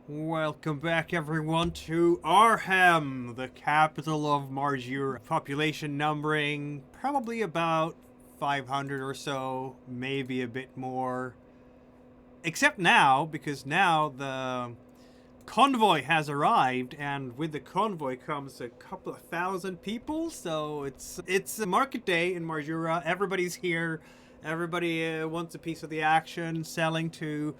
Welcome back, everyone, to Arhem, the capital of Marjura. Population numbering probably about 500 or so, maybe a bit more. Except now, because now the convoy has arrived, and with the convoy comes a couple of thousand people. So it's a market day in Marjura. Everybody's here. Everybody wants a piece of the action, selling to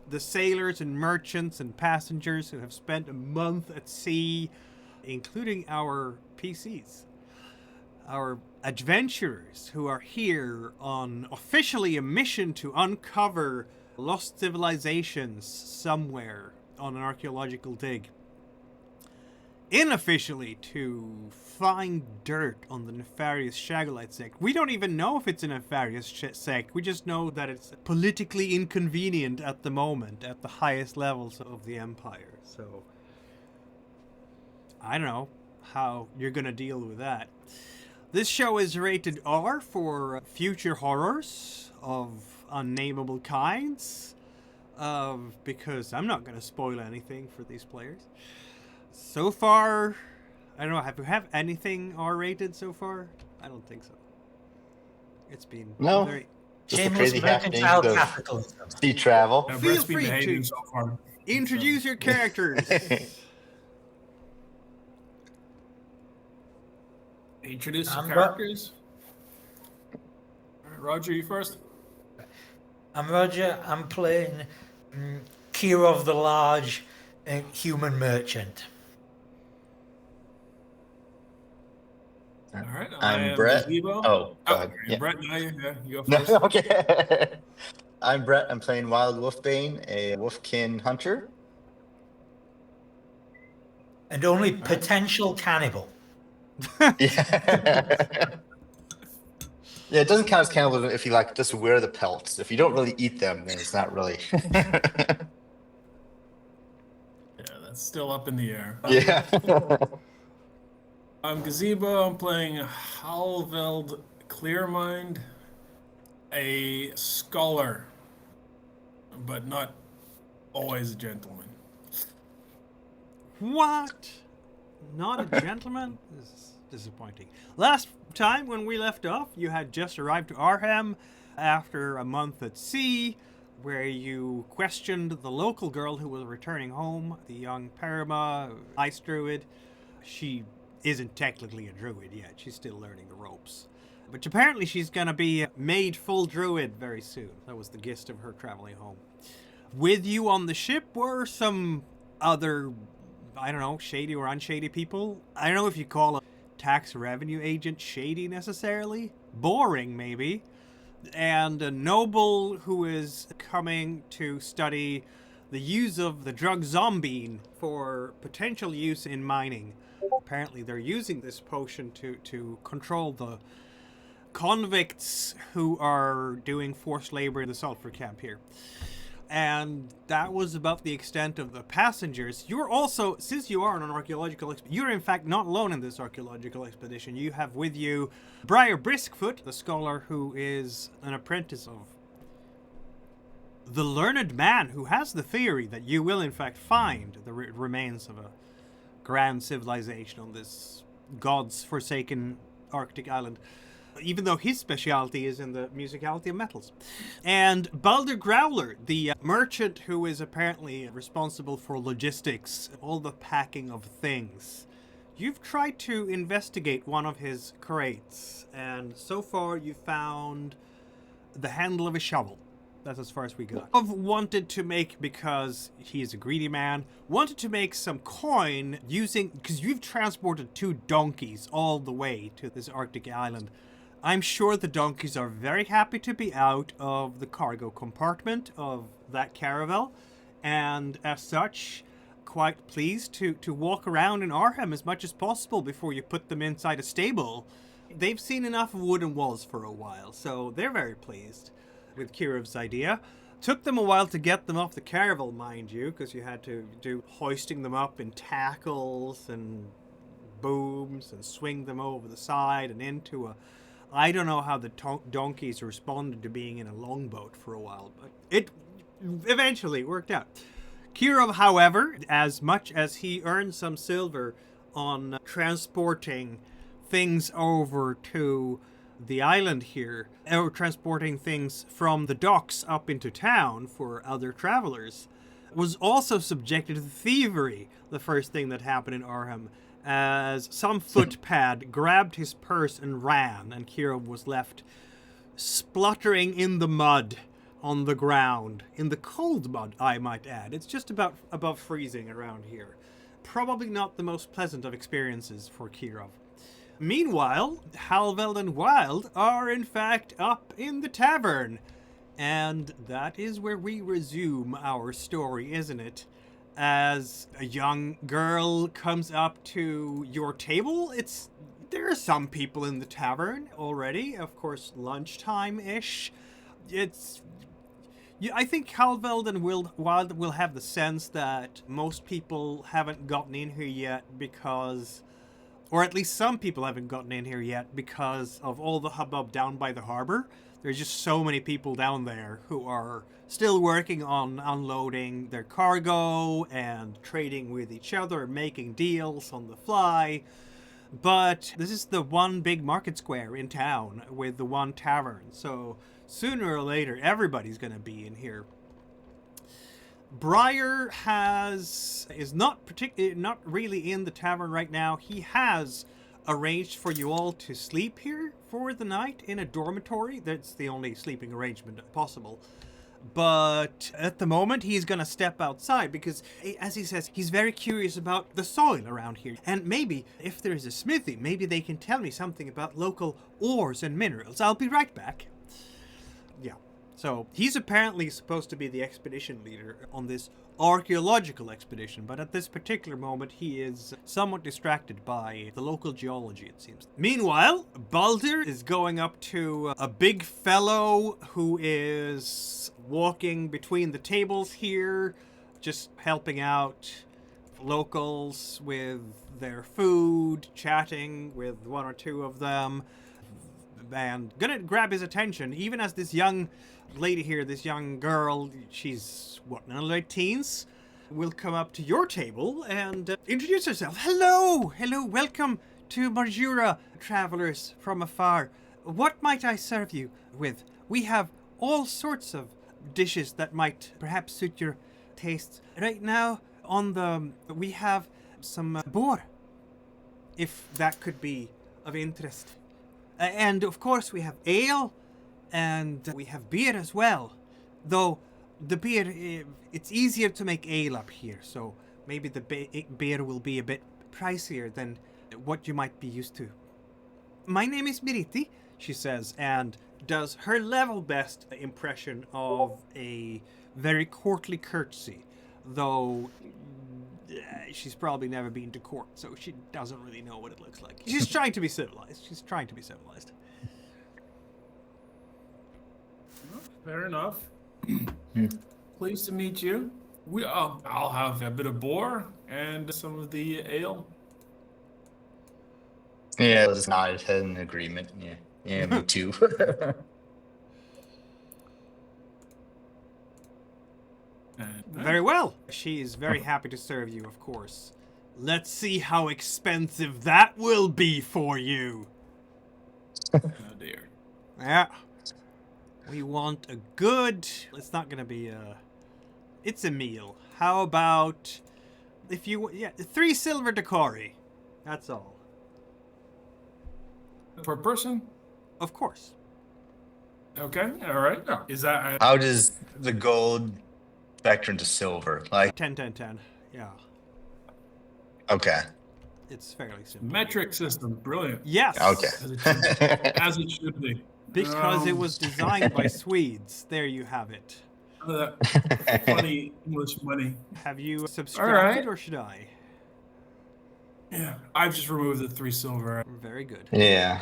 the sailors and merchants and passengers who have spent a month at sea, including our PCs, our adventurers who are here on officially a mission to uncover lost civilizations somewhere on an archaeological dig. Unofficially, to find dirt on the nefarious Shagolite sect. We don't even know if it's a nefarious sect. We just know that it's politically inconvenient at the moment, at the highest levels of the Empire. So, I don't know how you're going to deal with that. This show is rated R for future horrors of unnameable kinds. Because I'm not going to spoil anything for these players. So far, I don't know, have you have anything R-rated so far? I don't think so. It's been very... Just the crazy happenings of sea travel. Feel free to so far. Introduce your characters. Introduce your characters. All right, Roger, you first. I'm Roger. I'm playing Kirov the Large, human merchant. All right, I'm Brett. Gazebo. Oh, God. Yeah. Brett, now you go first. No, okay. I'm Brett. I'm playing Wild Wolfbane, a wolfkin hunter. And only potential cannibal. Yeah. Yeah, it doesn't count as cannibalism if you just wear the pelts. If you don't really eat them, then it's not really. Yeah, that's still up in the air. Yeah. I'm Gazebo. I'm playing Halveld Clearmind, a scholar, but not always a gentleman. What? Not a gentleman? This is disappointing. Last time when we left off, you had just arrived to Arhem after a month at sea, where you questioned the local girl who was returning home, the young Parama ice druid. She isn't technically a druid yet. She's still learning the ropes. But apparently she's going to be made full druid very soon. That was the gist of her traveling home. With you on the ship were some other, I don't know, shady or unshady people. I don't know if you call a tax revenue agent shady necessarily. Boring, maybe. And a noble who is coming to study the use of the drug zombine for potential use in mining. Apparently they're using this potion to control the convicts who are doing forced labor in the sulfur camp here. And that was about the extent of the passengers. You're also, since you are on an archaeological expedition, you're in fact not alone in this archaeological expedition. You have with you Briar Briskfoot, the scholar who is an apprentice of the learned man who has the theory that you will in fact find the remains of a grand civilization on this god's forsaken Arctic island, even though his specialty is in the musicality of metals. And Baldur Growler, the merchant who is apparently responsible for logistics, all the packing of things. You've tried to investigate one of his crates, and so far you found the handle of a shovel. That's as far as we got. I've wanted to make, because he is a greedy man, wanted to make some coin using, because you've transported 2 donkeys all the way to this Arctic island. I'm sure the donkeys are very happy to be out of the cargo compartment of that caravel, and as such, quite pleased to walk around in Arhem as much as possible before you put them inside a stable. They've seen enough of wooden walls for a while, so they're very pleased with Kirov's idea. Took them a while to get them off the caravel, mind you, because you had to do hoisting them up in tackles and booms and swing them over the side and into a... I don't know how the donkeys responded to being in a longboat for a while, but it eventually worked out. Kirov, however, as much as he earned some silver on transporting things over to the island here, or transporting things from the docks up into town for other travelers, was also subjected to thievery, the first thing that happened in Arhem, as some footpad grabbed his purse and ran, and Kirov was left spluttering in the mud on the ground. In the cold mud, I might add. It's just about above freezing around here. Probably not the most pleasant of experiences for Kirov. Meanwhile, Halveld and Wild are in fact up in the tavern. And that is where we resume our story, isn't it? As a young girl comes up to your table, there are some people in the tavern already, of course, lunchtime-ish. I think Halveld and Wild will have the sense that most people haven't gotten in here yet because, or at least some people haven't gotten in here yet because of all the hubbub down by the harbor. There's just so many people down there who are still working on unloading their cargo and trading with each other, making deals on the fly. But this is the one big market square in town with the one tavern, so sooner or later everybody's going to be in here. Briar is not really in the tavern right now. He has arranged for you all to sleep here for the night in a dormitory. That's the only sleeping arrangement possible. But at the moment, he's going to step outside because, as he says, he's very curious about the soil around here. And maybe, if there's a smithy, maybe they can tell me something about local ores and minerals. I'll be right back. Yeah. So, he's apparently supposed to be the expedition leader on this archaeological expedition, but at this particular moment he is somewhat distracted by the local geology, it seems. Meanwhile, Baldur is going up to a big fellow who is walking between the tables here, just helping out locals with their food, chatting with one or two of them, and gonna grab his attention, even as this young lady here, this young girl, she's, in her late teens, will come up to your table and introduce herself. Hello, welcome to Marjura, travelers from afar. What might I serve you with? We have all sorts of dishes that might perhaps suit your tastes. Right now, we have some boar, if that could be of interest. And of course we have ale, and we have beer as well. Though the beer, it's easier to make ale up here, so maybe the beer will be a bit pricier than what you might be used to. My name is Miriti, she says, and does her level best impression of a very courtly courtesy, though she's probably never been to court, so she doesn't really know what it looks like. She's trying to be civilized. Fair enough. Pleased to meet you. I'll have a bit of boar and some of the ale. Yeah, just nodded head in agreement. Yeah, me too. Very well. She is very happy to serve you, of course. Let's see how expensive that will be for you. Oh dear. Yeah. We want a good... It's not going to be it's a meal. How about... 3 silver decori. That's all. Per person? Of course. Okay, all right. Is that... How does the gold factor into silver? Like 10. Yeah. Okay. It's fairly simple. Metric system. Brilliant. Yes. Okay. As it should be. Because it was designed by Swedes. There you have it. Funny English money. Have you subscribed or should I? Yeah, I've just removed the 3 silver. Very good. Yeah.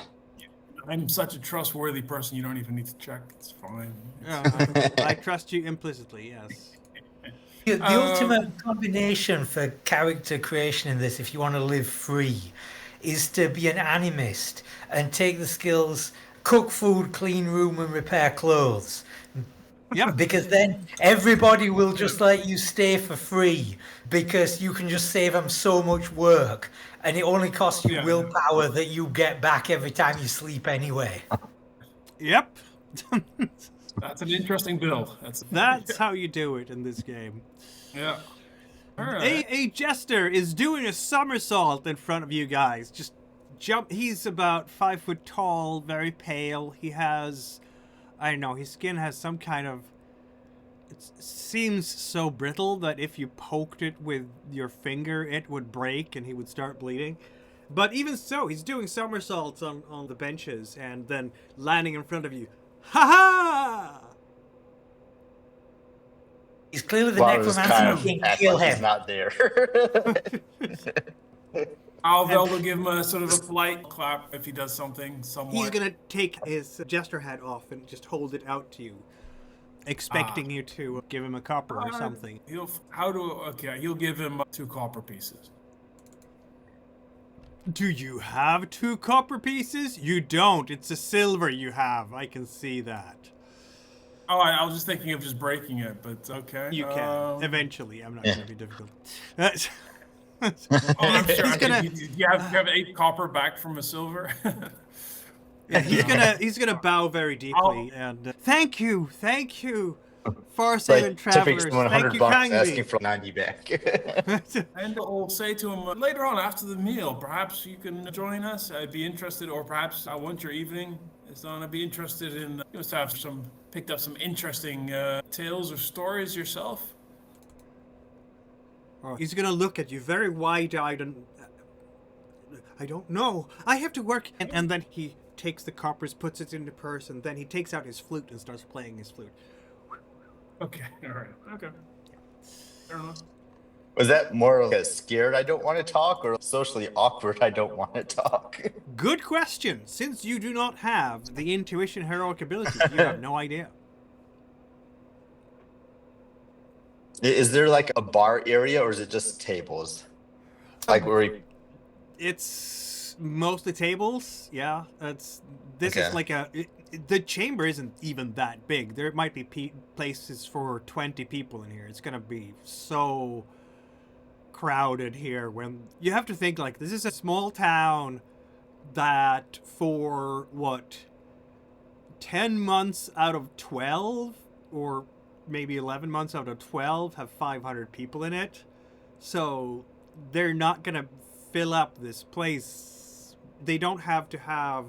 I'm such a trustworthy person, you don't even need to check. It's fine. I trust you implicitly, yes. The ultimate combination for character creation in this, if you want to live free, is to be an animist and take the skills cook food, clean room, and repair clothes. Yep. Because then everybody will just let you stay for free because you can just save them so much work, and it only costs you Yeah. willpower that you get back every time you sleep anyway. Yep. That's an interesting build. That's how you do it in this game. Yeah. All right. A jester is doing a somersault in front of you guys. Just jump. He's about 5 foot tall, very pale. He has, I don't know, his skin has some kind of. It seems so brittle that if you poked it with your finger, it would break and he would start bleeding. But even so, he's doing somersaults on the benches and then landing in front of you. Ha ha! He's clearly the Well, I was kind necromancer of who can act kill like he's him. not there. I'll be able to give him a sort of a polite clap if he does something somewhat. He's gonna take his jester hat off and just hold it out to you, expecting you to give him a copper or something. He'll give him 2 copper pieces. Do you have 2 copper pieces? You don't. It's a silver you have. I can see that. Oh, I was just thinking of just breaking it, but okay. You can. Eventually. I'm not yeah. going to be difficult. Oh, I'm sure. He's gonna- You have 8 copper back from a silver. Yeah, he's gonna bow very deeply and thank you, far saving Like tipping travelers. someone Thank 100 you bucks, kindly. asking for 90 back. And I'll say to him later on after the meal, perhaps you can join us. I'd be interested, or perhaps I want your evening. Is on. I'd be interested in. You must have picked up some interesting tales or stories yourself. Oh, he's gonna look at you very wide-eyed and I don't know. I have to work, and then he takes the coppers, puts it in the purse, and then he takes out his flute and starts playing his flute. Okay. All right. Okay. Fair enough. Was that more like a scared I don't want to talk or socially awkward I don't want to talk? Good question. Since you do not have the intuition heroic ability, you have no idea. Is there like a bar area or is it just tables? Like where we... It's mostly tables. Yeah, this Okay. is like the chamber isn't even that big. There might be places for 20 people in here. It's gonna be so crowded here. When you have to think, like, this is a small town that for 10 months out of 12 or maybe 11 months out of 12 have 500 people in it. So they're not gonna fill up this place. They don't have to have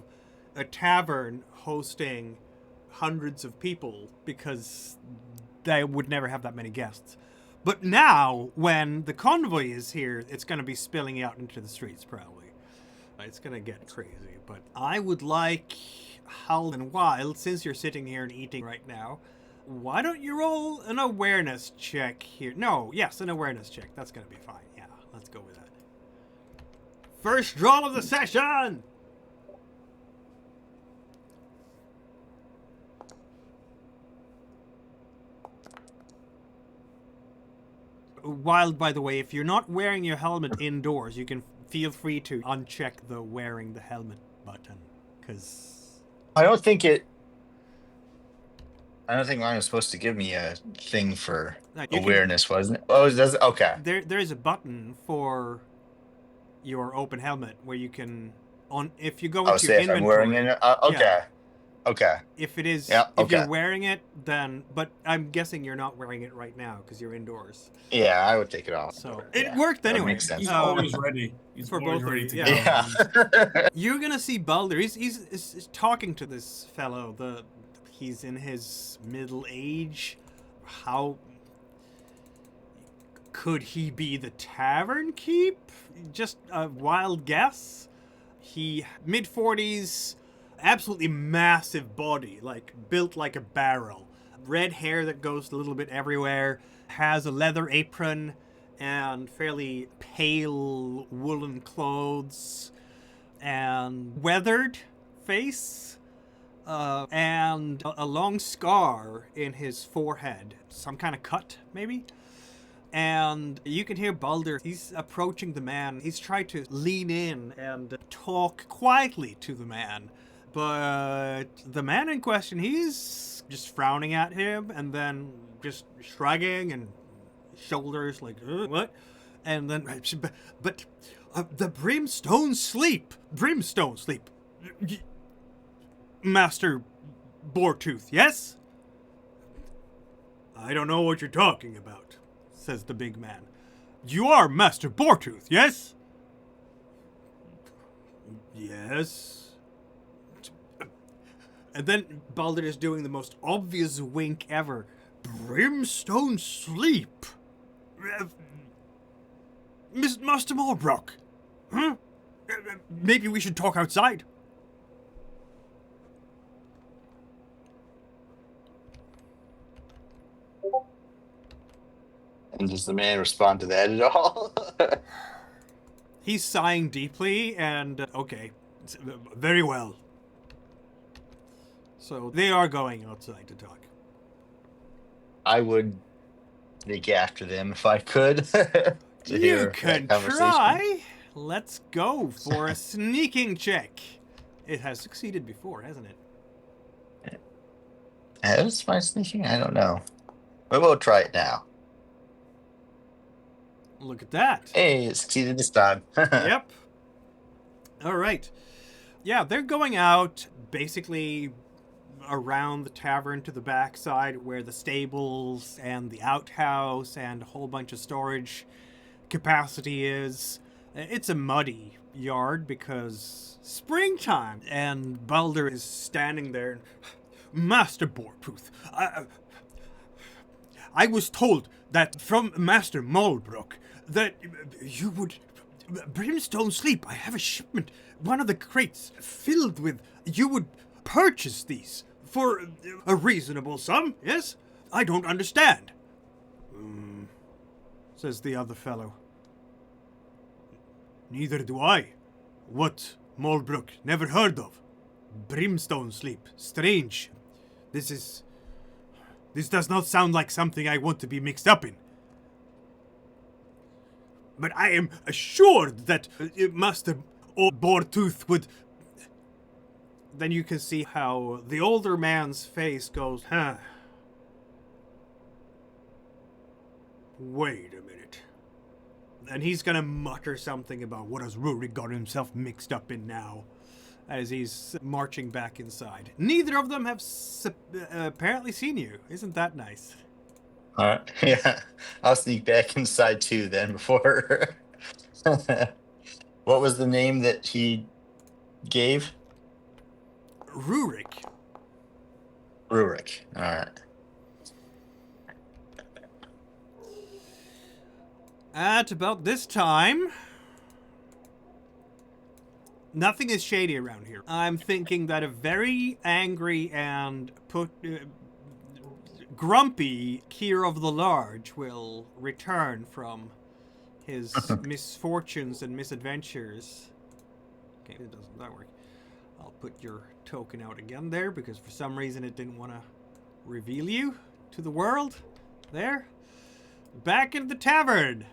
a tavern hosting hundreds of people because they would never have that many guests. But now, when the convoy is here, it's going to be spilling out into the streets, probably. It's going to get crazy. But I would like, Howl and Wild, since you're sitting here and eating right now, why don't you roll an awareness check here? No, yes, an awareness check. That's going to be fine. Yeah, let's go with that. First roll of the session! Wild, by the way, if you're not wearing your helmet indoors, you can feel free to uncheck the wearing the helmet button, because I don't think mine was supposed to give me a thing for awareness, wasn't it? Oh, it does. Okay. there is a button for your open helmet where you can if you go into I'll your say if inventory. I'm wearing it. Okay. Yeah. Okay. If it is, Yeah, if you're okay. wearing it, then. But I'm guessing you're not wearing it right now because you're indoors. Yeah, I would take it off. So Yeah, it worked that anyway. makes sense. He's always ready. He's for always both of ready you, to yeah. go. Yeah. You're gonna see Baldur. He's talking to this fellow. He's in his middle age. How could he be the tavern keep? Just a wild guess. He mid-40s, absolutely massive body, like built like a barrel. Red hair that goes a little bit everywhere. Has a leather apron and fairly pale woolen clothes and weathered face and a long scar in his forehead, some kind of cut maybe. And you can hear Baldur, he's approaching the man. He's trying to lean in and talk quietly to the man, But the man in question, he's just frowning at him and then just shrugging and shoulders like, what? And then, but the Brimstone sleep. Brimstone sleep. Master Boretooth, yes? I don't know what you're talking about, says the big man. You are Master Boretooth, yes? Yes. And then Baldur is doing the most obvious wink ever. Brimstone sleep. Master Malbrook. Huh? Maybe we should talk outside. And does the man respond to that at all? He's sighing deeply and, okay, very well. So they are going outside to talk. I would sneak after them if I could. to You hear can that conversation. try. Let's go for a sneaking check. It has succeeded before, hasn't it? Is my sneaking? I don't know. But we'll try it now. Look at that. Hey, it succeeded this time. Yep. All right. Yeah, they're going out basically around the tavern to the backside where the stables and the outhouse and a whole bunch of storage capacity is. It's a muddy yard because springtime, and Baldur is standing there. Master Boretooth, I was told that from Master Malbrook that you would... Brimstone sleep. I have a shipment. One of the crates filled with... You would purchase these for a reasonable sum, yes? I don't understand. Says the other fellow. Neither do I. What? Malbrook never heard of. Brimstone sleep. Strange. This does not sound like something I want to be mixed up in. But I am assured that Master Boretooth would... Then you can see how the older man's face goes, huh. Wait a minute. And he's gonna mutter something about what has Rurik got himself mixed up in now, as he's marching back inside. Neither of them have apparently seen you. Isn't that nice? All right. Yeah. I'll sneak back inside too then before. What was the name that he gave? Rurik. Rurik. All right. At about this time, nothing is shady around here. I'm thinking that a very angry and grumpy Kier of the Large will return from his misfortunes and misadventures. Okay, it doesn't that work. I'll put your token out again there because for some reason it didn't want to reveal you to the world. There. Back in the tavern.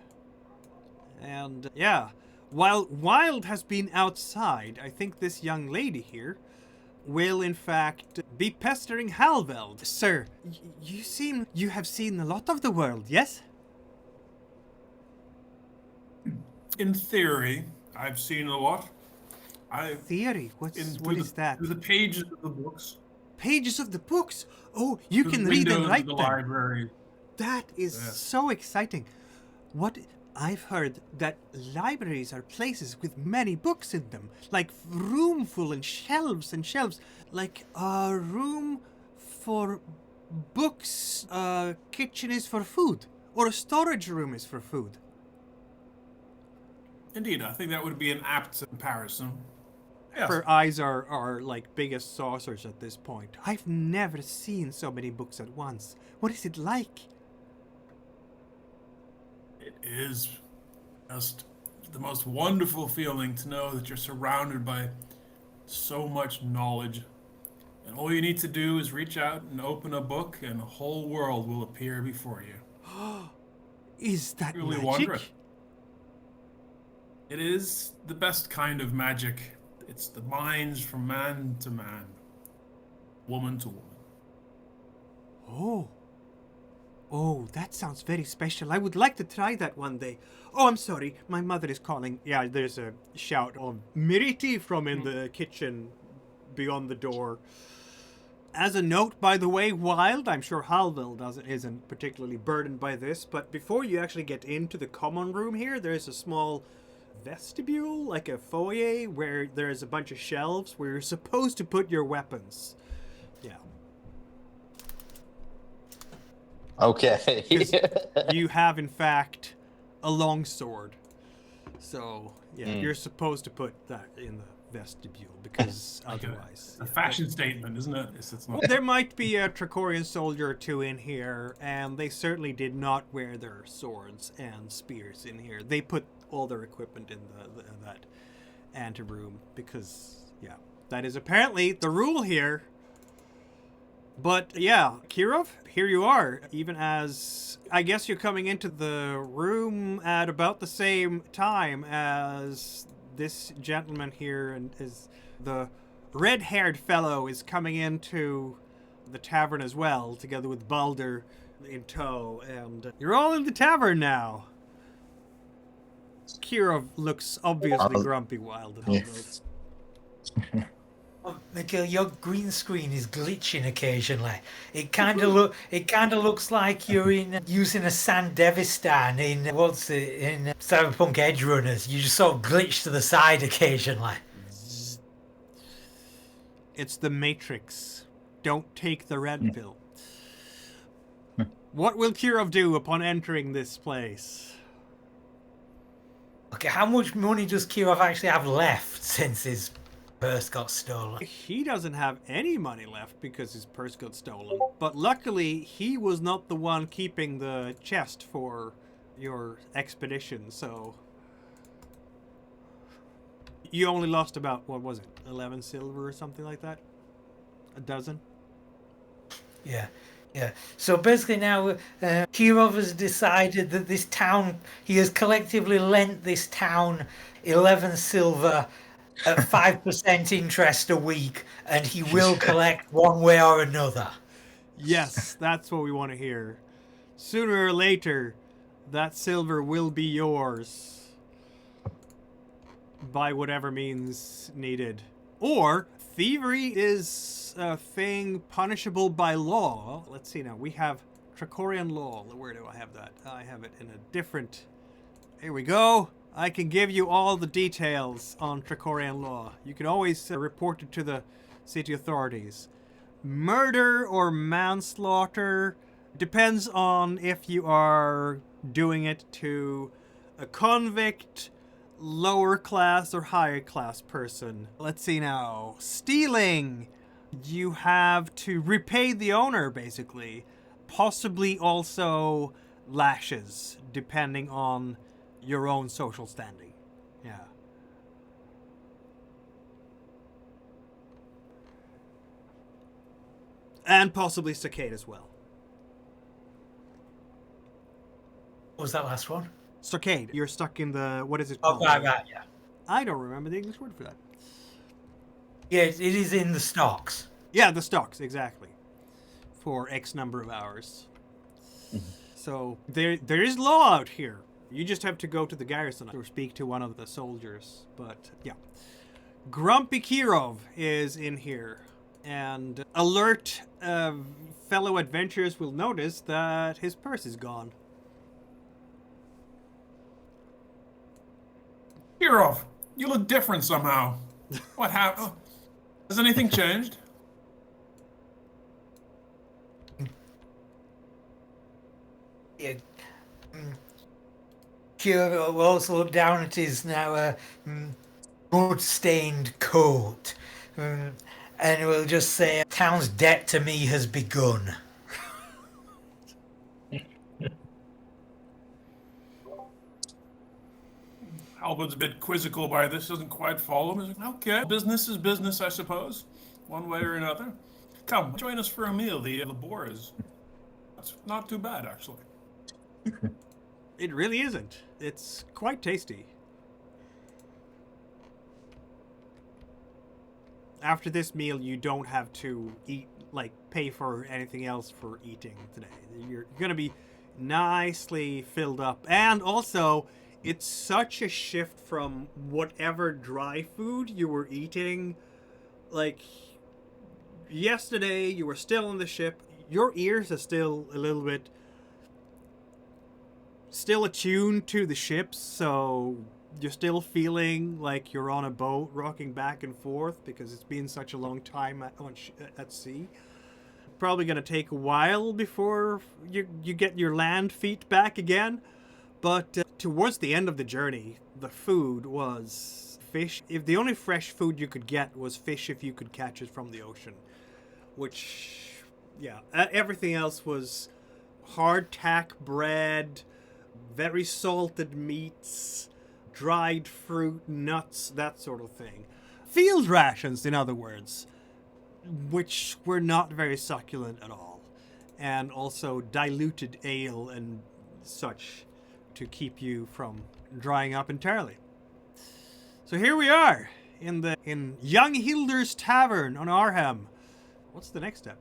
And yeah, while Wild has been outside, I think this young lady here will in fact be pestering Halveld. Sir, you have seen a lot of the world, yes? In theory, I've seen a lot. Theory? What is that? Through the pages of the books. Pages of the books? Oh, you Through can the read and windows write of the them. library. That is so exciting. What I've heard that libraries are places with many books in them, like room full and shelves, like a room for books, kitchen is for food, or a storage room is for food. Indeed, I think that would be an apt comparison. Yes. Her eyes are like biggest saucers at this point. I've never seen so many books at once. What is it like? It is just the most wonderful feeling to know that you're surrounded by so much knowledge. And all you need to do is reach out and open a book, and a whole world will appear before you. Is that Really magic? wondrous. It is the best kind of magic. It's the minds from man to man, woman to woman. Oh. Oh, that sounds very special. I would like to try that one day. Oh, I'm sorry. My mother is calling. Yeah, there's a shout of Miriti from in the kitchen beyond the door. As a note, by the way, Wild, I'm sure Halville isn't particularly burdened by this, but before you actually get into the common room here, there's a small vestibule, like a foyer, where there's a bunch of shelves where you're supposed to put your weapons. Yeah. Okay. You have, in fact, a longsword. So, yeah, you're supposed to put that in the vestibule, because otherwise... A fashion statement, isn't it? It's not... There might be a Tricorian soldier or two in here, and they certainly did not wear their swords and spears in here. They put all their equipment in that anteroom, because, yeah, that is apparently the rule here. But yeah, Kirov, here you are. Even as, I guess you're coming into the room at about the same time as this gentleman here, and is the red-haired fellow is coming into the tavern as well, together with Baldur in tow, and you're all in the tavern now. Kirov looks obviously grumpy wild at all those. Oh, Mikhail, your green screen is glitching occasionally. It kind of looks like you're using a San Devistan in Cyberpunk Edge Runners. You just sort of glitch to the side occasionally. It's the Matrix. Don't take the red pill. What will Kirov do upon entering this place? Okay, how much money does Kirov actually have left since his purse got stolen? He doesn't have any money left because his purse got stolen. But luckily, he was not the one keeping the chest for your expedition, so... You only lost about, what was it, 11 silver or something like that? A dozen? Yeah. So basically now, Kirov has decided that this town, he has collectively lent this town 11 silver at 5% interest a week, and he will collect one way or another. Yes, that's what we want to hear. Sooner or later, that silver will be yours. By whatever means needed. Or, thievery is a thing punishable by law. Let's see now, we have Tricorian law. Where do I have that? I have it in a different... Here we go. I can give you all the details on Tricorian law. You can always report it to the city authorities. Murder or manslaughter depends on if you are doing it to a convict, lower class, or higher class person. Let's see now. Stealing. You have to repay the owner, basically. Possibly also lashes, depending on your own social standing. Yeah. And possibly Stockade as well. What was that last one? Stockade. You're stuck in the... What is it Oh, called? right, yeah. I don't remember the English word for that. Yeah, it is in the stocks. Yeah, the stocks, exactly. For X number of hours. So, there is law out here. You just have to go to the garrison or speak to one of the soldiers. But, yeah. Grumpy Kirov is in here. And alert fellow adventurers will notice that his purse is gone. Kirov, you look different somehow. What happened? Has anything changed? Yeah. Kirov will also look down at his now blood-stained coat. And we'll just say, town's debt to me has begun. Albin's a bit quizzical by this, doesn't quite follow him. He's like, okay, business is business, I suppose, one way or another. Come, join us for a meal. The boar is it's not too bad, actually. It really isn't. It's quite tasty. after this meal, you don't have to eat, like, pay for anything else for eating today. You're going to be nicely filled up. And also, it's such a shift from whatever dry food you were eating. Like, yesterday, you were still on the ship. Your ears are still a little bit... still attuned to the ships, so you're still feeling like you're on a boat rocking back and forth because it's been such a long time at sea. Probably going to take a while before you get your land feet back again. But towards the end of the journey, the food was fish. If the only fresh food you could get was fish if you could catch it from the ocean. Which, yeah, everything else was hardtack bread, very salted meats, dried fruit, nuts, that sort of thing. Field rations, in other words, which were not very succulent at all. And also diluted ale and such to keep you from drying up entirely. So here we are in young Hildur's Tavern on Arhem. What's the next step?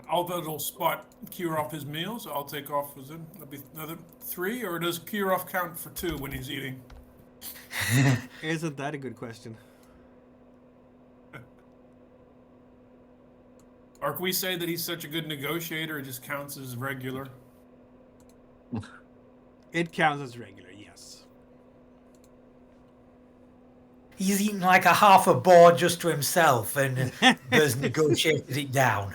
I'll spot Kirov his meals. I'll take off. That'll be another 3, or does Kirov count for 2 when he's eating? Isn't that a good question? Or can we say that he's such a good negotiator, it just counts as regular? It counts as regular, yes. He's eaten like a half a board just to himself and has negotiated it down.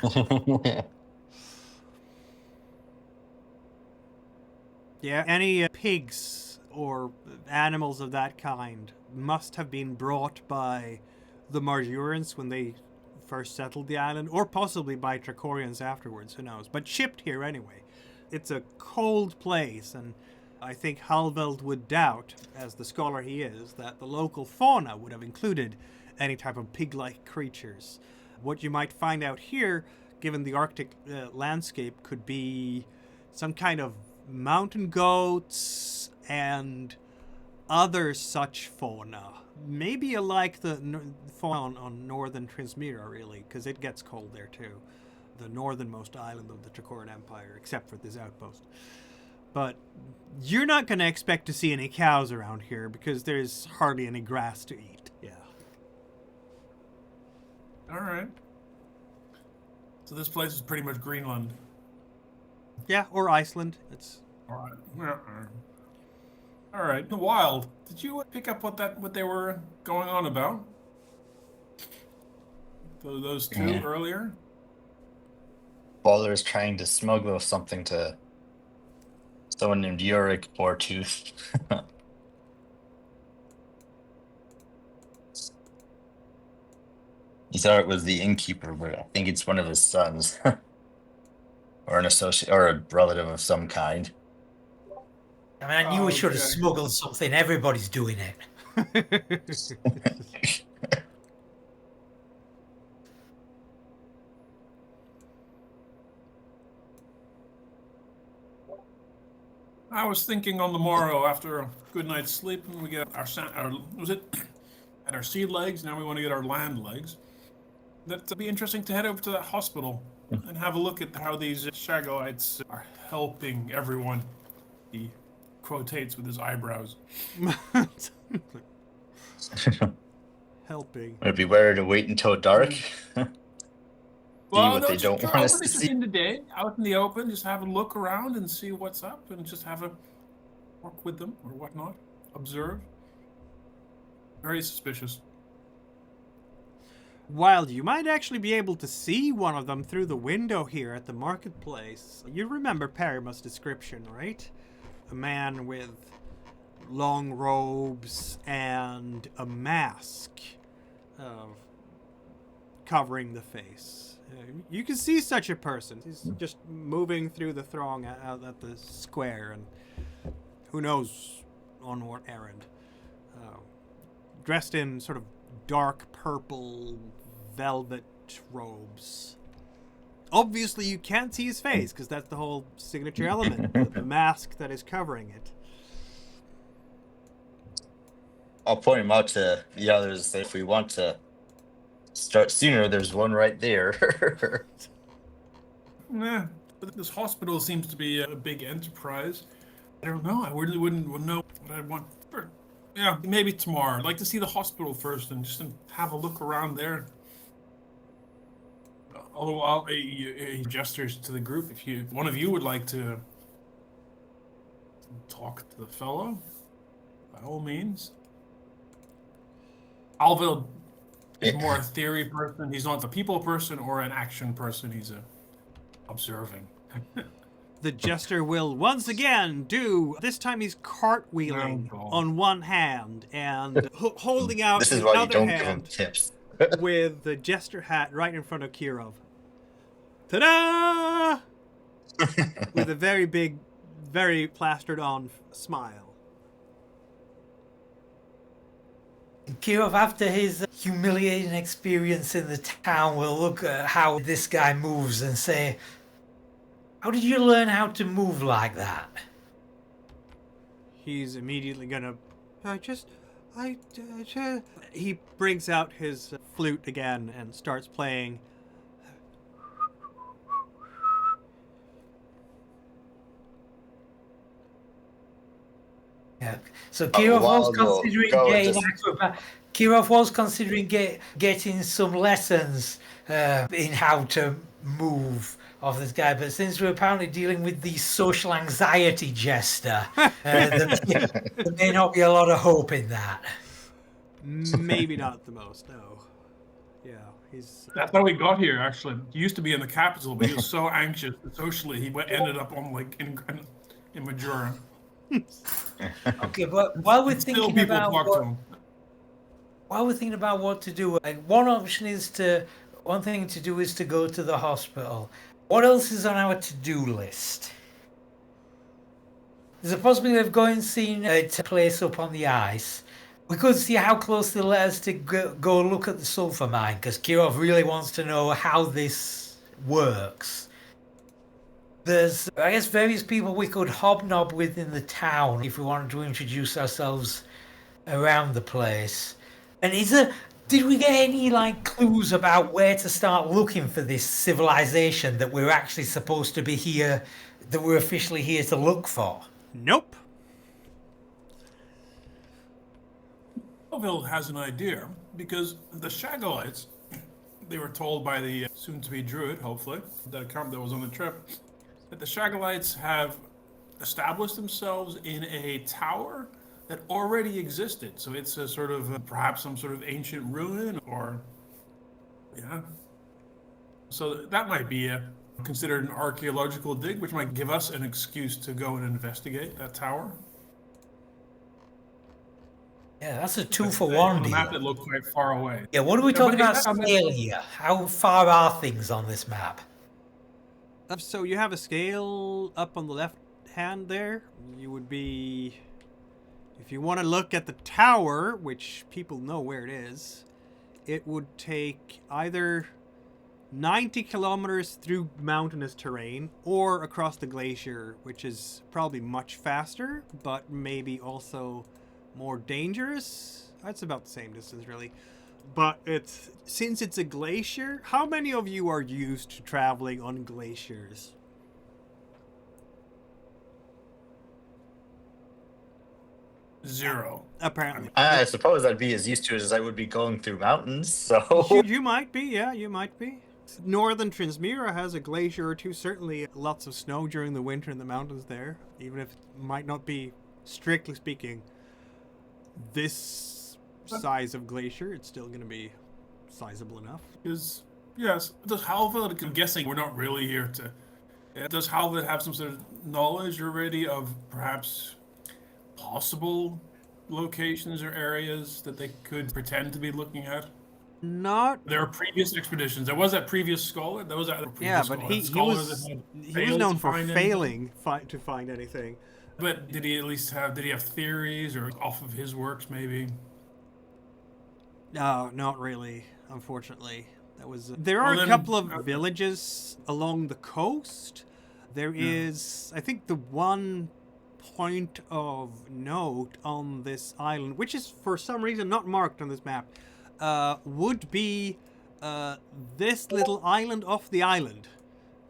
Yeah, any pigs or animals of that kind must have been brought by the Marjurans when they first settled the island, or possibly by Tracorians afterwards, who knows. But shipped here anyway. It's a cold place, and I think Halveld would doubt, as the scholar he is, that the local fauna would have included any type of pig-like creatures. What you might find out here, given the Arctic landscape, could be some kind of mountain goats and other such fauna. Maybe like the fauna on northern Transmira, really, because it gets cold there too. The northernmost island of the Tracorian Empire, except for this outpost. But you're not going to expect to see any cows around here because there's hardly any grass to eat. Yeah. All right. So this place is pretty much Greenland. Yeah, or Iceland. It's All right. All right. The Wild. Did you pick up what they were going on about? Those 2 earlier? Baldur is trying to smuggle something to someone named Rurik or Tooth. He thought it was the innkeeper, but I think it's one of his sons. Or an associate or a relative of some kind. I mean, I knew we should have smuggled something. Everybody's doing it. I was thinking on the morrow after a good night's sleep, and we get our at our sea legs. Now we want to get our land legs. That'd be interesting to head over to that hospital and have a look at how these Shagoites are helping everyone. He quotates with his eyebrows. helping. Would it be better to wait until dark? Well, what they don't want us to see. In the day, out in the open, just have a look around and see what's up, and just have a work with them or whatnot. Observe. Very suspicious. While you might actually be able to see one of them through the window here at the marketplace. You remember Perimus' description, right? A man with long robes and a mask covering the face. You can see such a person. He's just moving through the throng out at the square, and who knows on what errand. Dressed in sort of dark purple velvet robes. Obviously, you can't see his face because that's the whole signature element, the mask that is covering it. I'll point him out to the others. If we want to start sooner, there's one right there. Nah, but this hospital seems to be a big enterprise. I don't know. I really wouldn't know what I'd want. Yeah, maybe tomorrow. I'd like to see the hospital first and just have a look around there. Although he gestures to the group. If one of you would like to talk to the fellow, by all means. Alville is more a theory person. He's not a people person or an action person. He's observing. The jester will once again do. This time he's cartwheeling on one hand and holding out This is his why you other don't give him hand tips. with the jester hat right in front of Kirov. Ta-da! With a very big, very plastered-on smile. Kirov, after his humiliating experience in the town, will look at how this guy moves and say, "How did you learn how to move like that?" He's immediately gonna... He brings out his flute again and starts playing. Yeah. So Kirov was Wild considering go getting just- Kirov was considering getting some lessons in how to move of this guy, but since we're apparently dealing with the social anxiety jester, there may not be a lot of hope in that. Maybe not the most, no. Yeah, he's... That's how he got here, actually. He used to be in the capital, but he was so anxious socially, he ended up on in Majora. Okay, but while we're Still thinking people about talk to him. what to do, one thing to do is to go to the hospital. What else is on our to-do list? There's a possibility of going and seeing a place up on the ice. We could see how close they let us to go look at the sulfur mine, because Kirov really wants to know how this works. There's, I guess, various people we could hobnob with in the town if we wanted to introduce ourselves around the place. And did we get any clues about where to start looking for this civilization that we're actually supposed to be here, that we're officially here to look for? Nope. Alville has an idea, because the Shagalites, they were told by the soon-to-be Druid, hopefully, that was on the trip, that the Shagalites have established themselves in a tower that already existed. So it's a sort of, perhaps some sort of ancient ruin, or, yeah. So that might be considered an archaeological dig, which might give us an excuse to go and investigate that tower. Yeah, that's a 2-for-1 On the deal. map, it looked quite far away. Yeah, what are we Yeah, talking but about scale here? How far are things on this map? So you have a scale up on the left hand there. You would be... If you want to look at the tower, which people know where it is, it would take either 90 kilometers through mountainous terrain or across the glacier, which is probably much faster, but maybe also more dangerous. That's about the same distance, really. But since it's a glacier, how many of you are used to traveling on glaciers? Zero. Apparently. I suppose I'd be as used to it as I would be going through mountains, so... You might be, yeah, you might be. Northern Transmira has a glacier or two, certainly lots of snow during the winter in the mountains there, even if it might not be, strictly speaking, this size of glacier, it's still going to be sizable enough. Yes, does Halvard, I'm guessing we're not really here to... Does Halvard have some sort of knowledge already of perhaps possible locations or areas that they could pretend to be looking at? Not... There are previous expeditions. There was that previous scholar. There was that previous Yeah, but he was known for failing to find anything. But did he at least have theories, or off of his works maybe? No, not really, unfortunately. There are a couple of villages along the coast. There is, I think, the one point of note on this island, which is for some reason not marked on this map, would be this little island off the island.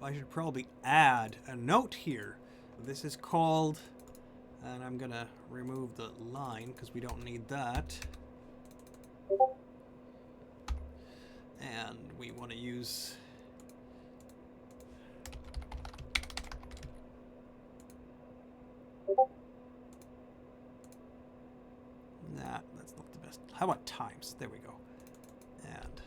I should probably add a note here. This is called, and I'm gonna remove the line because we don't need that. And we want to use that's not the best. How about times? There we go. And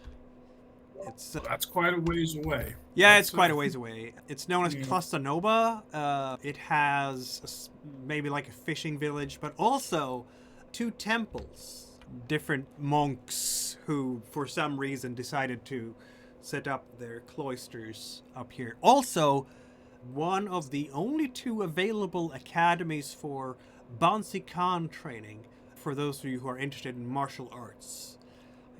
it's That's quite a ways away. yeah, it's quite a ways away. It's known as Cluster Nova. It has maybe like a fishing village, but also 2 temples. Different monks who, for some reason, decided to set up their cloisters up here. Also, one of the only 2 available academies for Bouncy Khan training for those of you who are interested in martial arts.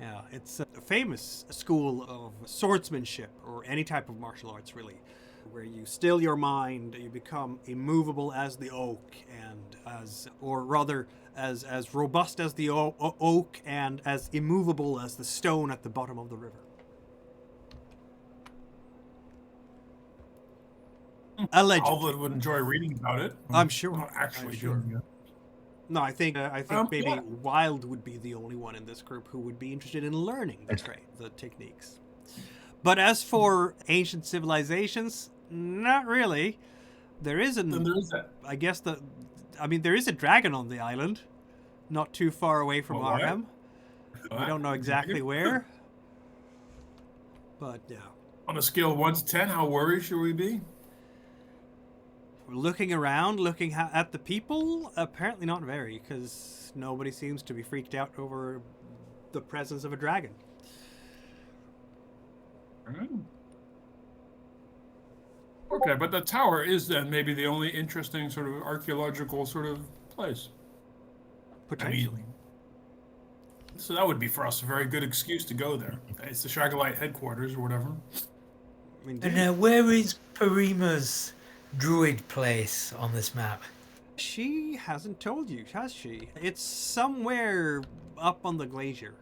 Yeah, it's a famous school of swordsmanship, or any type of martial arts, really, where you still your mind, you become immovable as the oak, and as robust as the oak, and as immovable as the stone at the bottom of the river. Allegedly. Alvin would enjoy reading about it. I'm sure. Not actually I'm sure. doing it. No, I think maybe yeah. Wild would be the only one in this group who would be interested in learning the techniques. But as for ancient civilizations, not really. There is Then there is that. I guess there is a dragon on the island, not too far away from What? Arhem. We don't know exactly where, but yeah. On a scale of 1 to 10, how worried should we be? Looking around, looking at the people, apparently not very, because nobody seems to be freaked out over the presence of a dragon. Okay, but the tower is then maybe the only interesting sort of archaeological sort of place. Potentially. So that would be for us a very good excuse to go there. It's the Shagalite headquarters or whatever. Indeed. And where is Perima's Druid place on this map? She hasn't told you, has she? It's somewhere up on the glacier.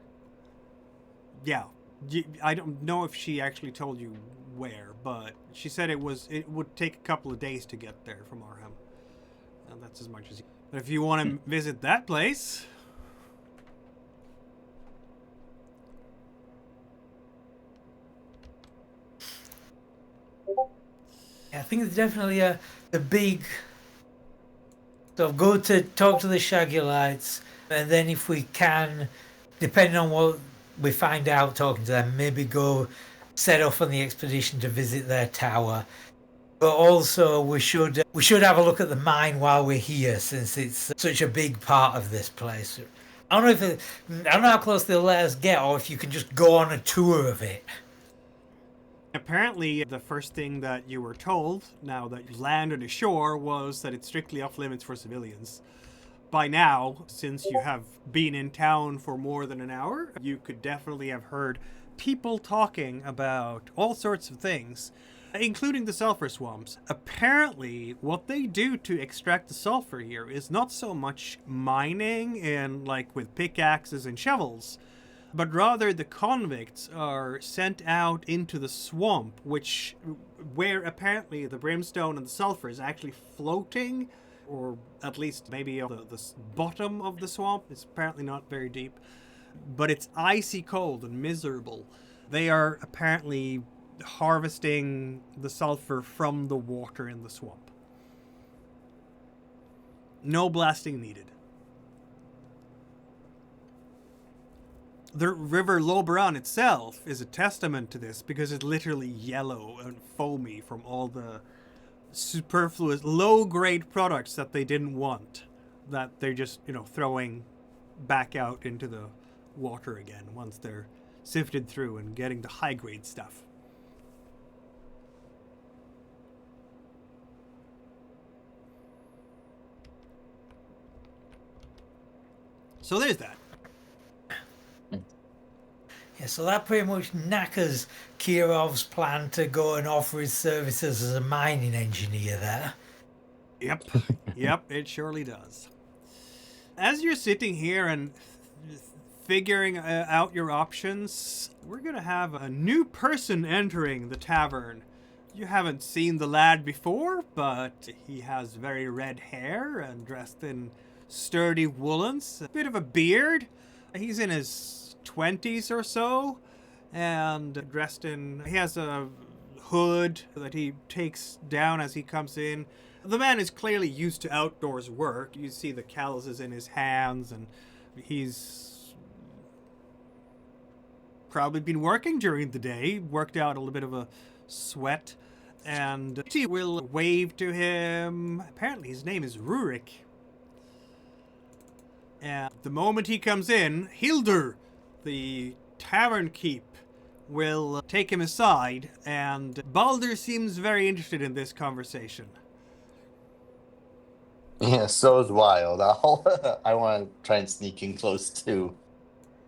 Yeah. I don't know if she actually told you where, but she said it would take a couple of days to get there from Arhem. And that's as much as But if you want to visit that place, I think it's definitely a big. So go to talk to the Shagulites, and then if we can, depending on what we find out talking to them, maybe go set off on the expedition to visit their tower. But also we should have a look at the mine while we're here, since it's such a big part of this place. I don't know how close they'll let us get, or if you can just go on a tour of it. apparently the first thing that you were told, now that you landed ashore, was that it's strictly off limits for civilians. By now, since you have been in town for more than an hour, you could definitely have heard people talking about all sorts of things, including the sulfur swamps. Apparently, what they do to extract the sulfur here is not so much mining and like with pickaxes and shovels, but rather the convicts are sent out into the swamp, where apparently the brimstone and the sulfur is actually floating, or at least maybe on the bottom of the swamp. It's apparently not very deep, but it's icy cold and miserable. They are apparently harvesting the sulfur from the water in the swamp. No blasting needed. The river Loberon itself is a testament to this, because it's literally yellow and foamy from all the superfluous low-grade products that they didn't want, that they're just, throwing back out into the water again once they're sifted through and getting the high-grade stuff. So there's that. Yeah, so that pretty much knackers Kirov's plan to go and offer his services as a mining engineer there. Yep. Yep, it surely does. As you're sitting here and figuring out your options, we're going to have a new person entering the tavern. You haven't seen the lad before, but he has very red hair and dressed in sturdy woolens, a bit of a beard. He's in his 20s or so, and he has a hood that he takes down as he comes in. The man is clearly used to outdoors work. You see the calluses in his hands, and he's probably been working during the day, worked out a little bit of a sweat, and she will wave to him. Apparently his name is Rurik. And the moment he comes in, Hildur, the tavern keep, will take him aside, and Baldur seems very interested in this conversation. Yeah, so is Wild. I want to try and sneak in close too.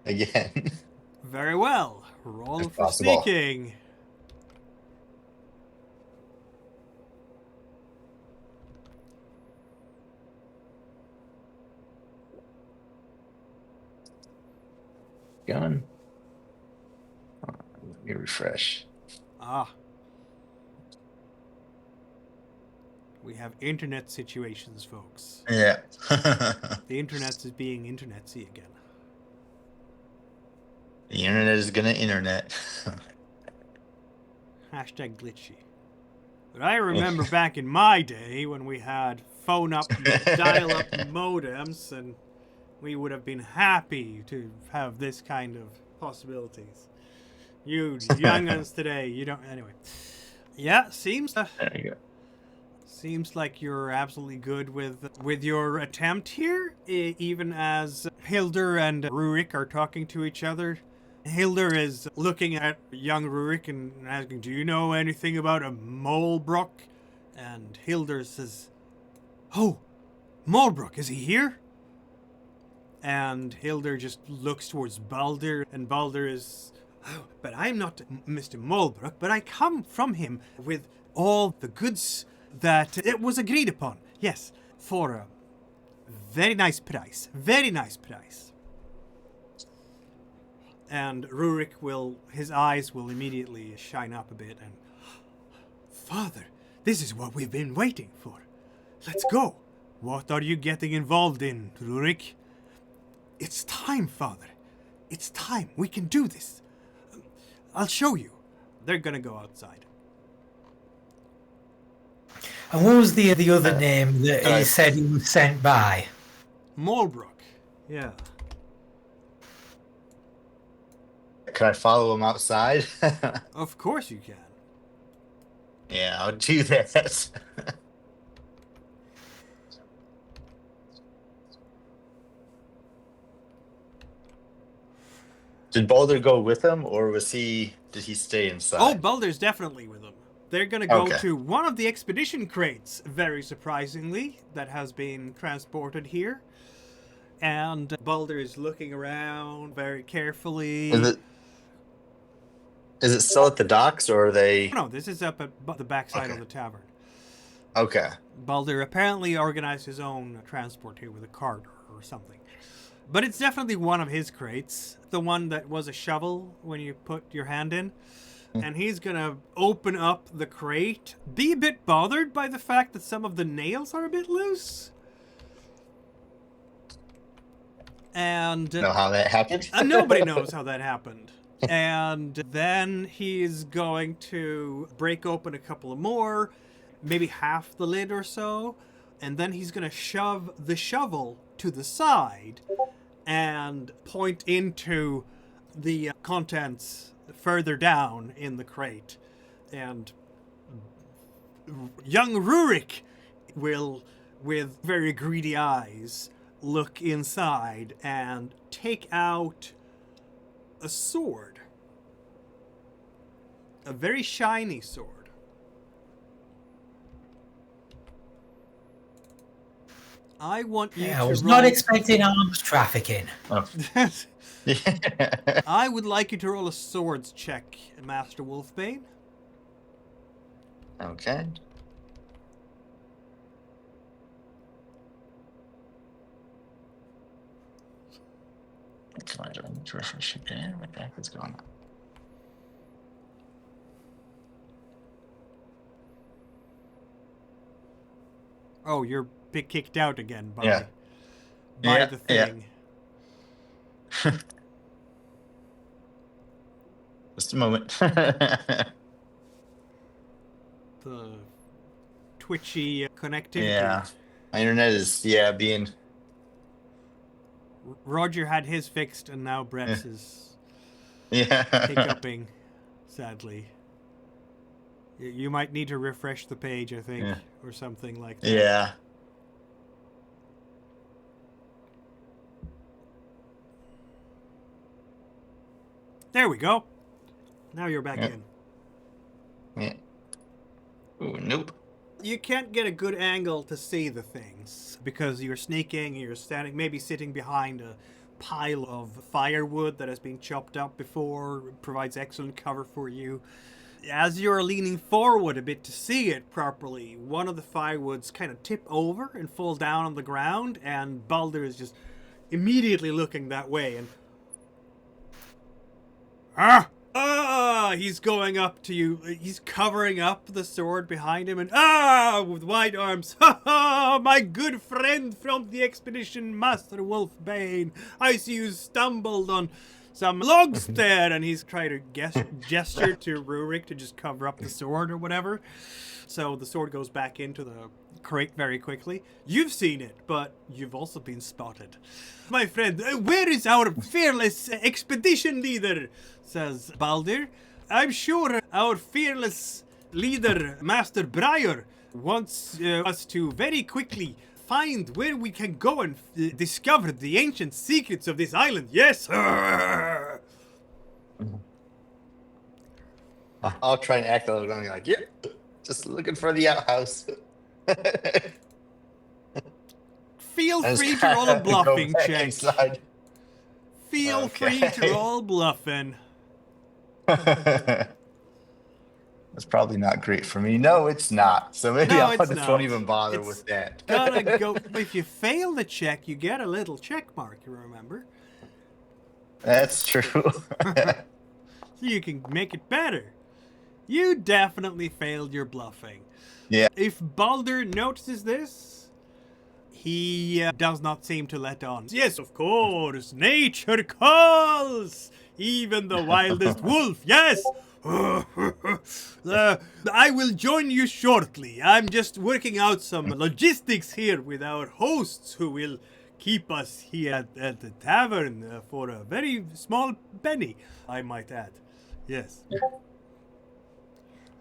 Again. Very well. Roll If for possible. sneaking. Gun. Let me refresh. Ah. We have internet situations, folks. Yeah. The internet is being internetsy again. The internet is gonna internet. Hashtag glitchy. But I remember back in my day when we had phone-up, dial-up modems, and we would have been happy to have this kind of possibilities. You young'uns today, you don't... Anyway. Yeah, seems... There you go. Seems like you're absolutely good with your attempt here, even as Hildur and Rurik are talking to each other. Hildur is looking at young Rurik and asking, "Do you know anything about a Molebrook?" And Hildur says, "Oh, Molebrook, is he here?" And Hildur just looks towards Baldur, and Baldur is, "Oh, but I'm not Mr. Molebrook, but I come from him with all the goods that it was agreed upon. Yes, for a very nice price. Very nice price." And Rurik his eyes will immediately shine up a bit and, "Father, this is what we've been waiting for. Let's go. What are you getting involved in, Rurik?" "It's time, Father. It's time. We can do this. I'll show you." They're gonna go outside. And what was the other name that he said he was sent by? Molebrook. Yeah. Can I follow him outside? Of course you can. Yeah, I'll do that. Did Baldur go with him, or did he stay inside? Oh, Baldur's definitely with them. They're gonna go Okay. to one of the expedition crates, very surprisingly, that has been transported here. And Baldur is looking around very carefully. Is it still at the docks, or are they... No, this is up at the backside of Okay. the tavern. Okay. Baldur apparently organized his own transport here with a cart or something. But it's definitely one of his crates. The one that was a shovel when you put your hand in. And he's gonna open up the crate, be a bit bothered by the fact that some of the nails are a bit loose. And Know how that happened? nobody knows how that happened. And then he's going to break open a couple of more, maybe half the lid or so, and then he's going to shove the shovel to the side and point into the contents further down in the crate. And young Rurik will, with very greedy eyes, look inside and take out a sword. A very shiny sword. I want you Yeah, to I was roll... not expecting arms trafficking. Oh. I would like you to roll a swords check, Master Wolfbane. Okay. to refresh again. What the heck is going on? Oh, you're kicked out again by Yeah. the thing. Just a moment. The twitchy connectivity. Yeah. My internet is being. Roger had his fixed, and now Brett's is Yeah. hiccuping, sadly. You might need to refresh the page, I think, or something like that. Yeah. There we go. Now you're back Yep. in. Yeah. Ooh, nope. You can't get a good angle to see the things because you're sneaking, you're standing, maybe sitting behind a pile of firewood that has been chopped up before, provides excellent cover for you. As you're leaning forward a bit to see it properly, one of the firewoods kind of tip over and fall down on the ground, and Baldur is just immediately looking that way, and he's going up to you. He's covering up the sword behind him, and with wide arms. My good friend from the expedition, Master Wolfbane. I see you stumbled on some logs there, and he's trying to gesture to Rurik to just cover up the sword or whatever. So the sword goes back into the crate very quickly. You've seen it, but you've also been spotted. My friend, where is our fearless expedition leader? Says Baldur. I'm sure our fearless leader, Master Briar, wants us to very quickly find where we can go and discover the ancient secrets of this island. Yes, sir! I'll try and act a little like, just looking for the outhouse. Feel free to roll a bluffing check. Inside. Feel free to roll bluffing. That's probably not great for me. No, it's not. So maybe No, I it's just not. won't even bother It's with that. Gotta go. If you fail the check, you get a little check mark, you remember? That's true. So you can make it better. You definitely failed your bluffing. Yeah. If Baldur notices this, he does not seem to let on. Yes, of course, nature calls. Even the wildest wolf, yes. I will join you shortly. I'm just working out some logistics here with our hosts who will keep us here at the tavern for a very small penny, I might add. Yes.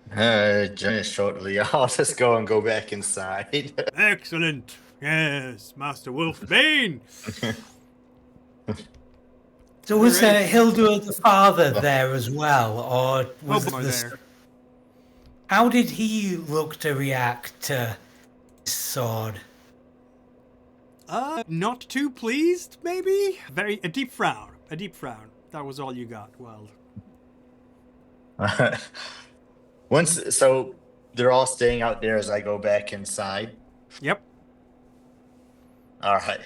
Join us shortly. I'll just go back inside. Excellent. Yes, Master Wolfbane. So was Hildur the father there as well, or was there? How did he look to react to this sword? Not too pleased, maybe? A deep frown. A deep frown. That was all you got. Well. So they're all staying out there as I go back inside. Yep. All right.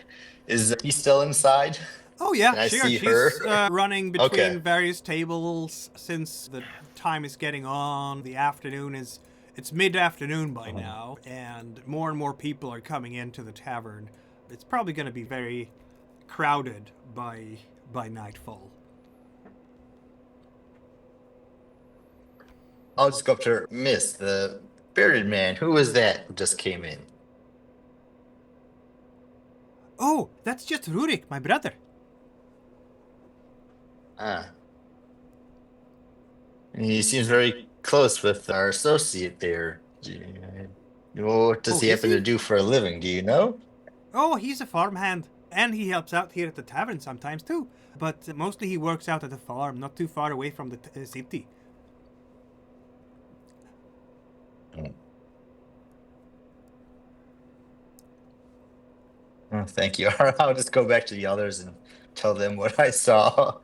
Is he still inside? Oh yeah, Can I see she's her? running between Okay. various tables since the time is getting on. The afternoon it's mid-afternoon by now, and more people are coming into the tavern. It's probably going to be very crowded by nightfall. I'll just go up to her. Miss, the bearded man. Who was that who just came in? Oh, that's just Rurik, my brother. He seems very close with our associate there. What does he is happen he? to do for a living? Do you know? Oh, he's a farmhand, and he helps out here at the tavern sometimes too. But mostly he works out at the farm, not too far away from the city. Oh, thank you. I'll just go back to the others and tell them what I saw.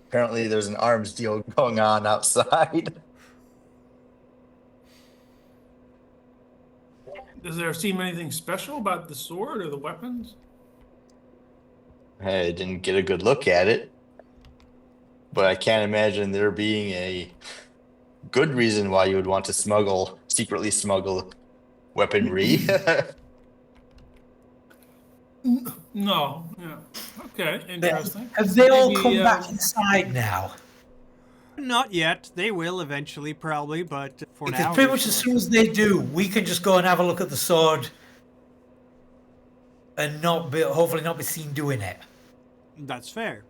Apparently, there's an arms deal going on outside. Does there seem anything special about the sword or the weapons? I didn't get a good look at it. but I can't imagine there being a good reason why you would want to secretly smuggle weaponry. No. Yeah. Okay. Interesting. Have they all Maybe, come back inside now? Not yet. They will eventually, probably, but for Because now. pretty they're much as still- soon as they do, we can just go and have a look at the sword and hopefully not be seen doing it. That's fair.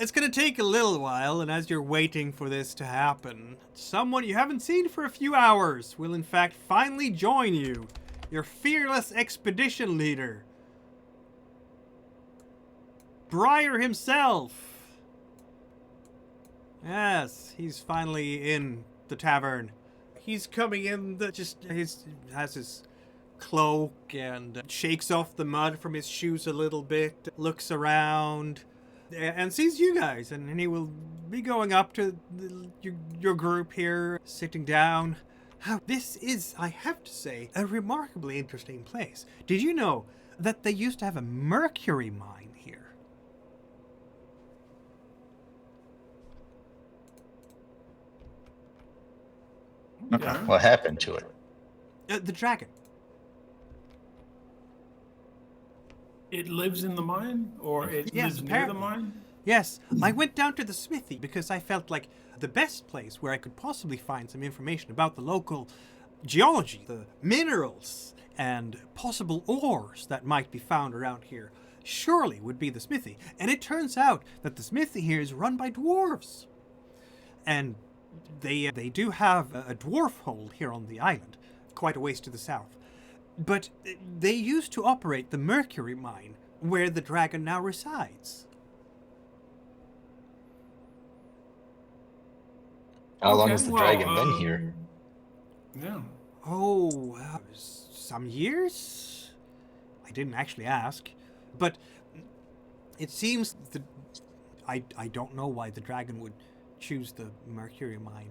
It's going to take a little while, and as you're waiting for this to happen, someone you haven't seen for a few hours will in fact finally join you. Your fearless expedition leader, Briar himself. Yes, he's finally in the tavern. He's coming in, has his cloak and shakes off the mud from his shoes a little bit, looks around, and sees you guys, and he will be going up to your group here, sitting down. This is, I have to say, a remarkably interesting place. Did you know that they used to have a mercury mine here? Yeah. What happened to it? The dragon. It lives in the mine, or it Yes, lives near the apparently. mine. Yes, I went down to the smithy because I felt like the best place where I could possibly find some information about the local geology, the minerals, and possible ores that might be found around here surely would be the smithy. And it turns out that the smithy here is run by dwarves. And they do have a dwarf hold here on the island, quite a ways to the south. But they used to operate the mercury mine where the dragon now resides. How long Okay, has the well, dragon been here? Yeah. Oh, some years? I didn't actually ask. But it seems that I don't know why the dragon would choose the mercury mine.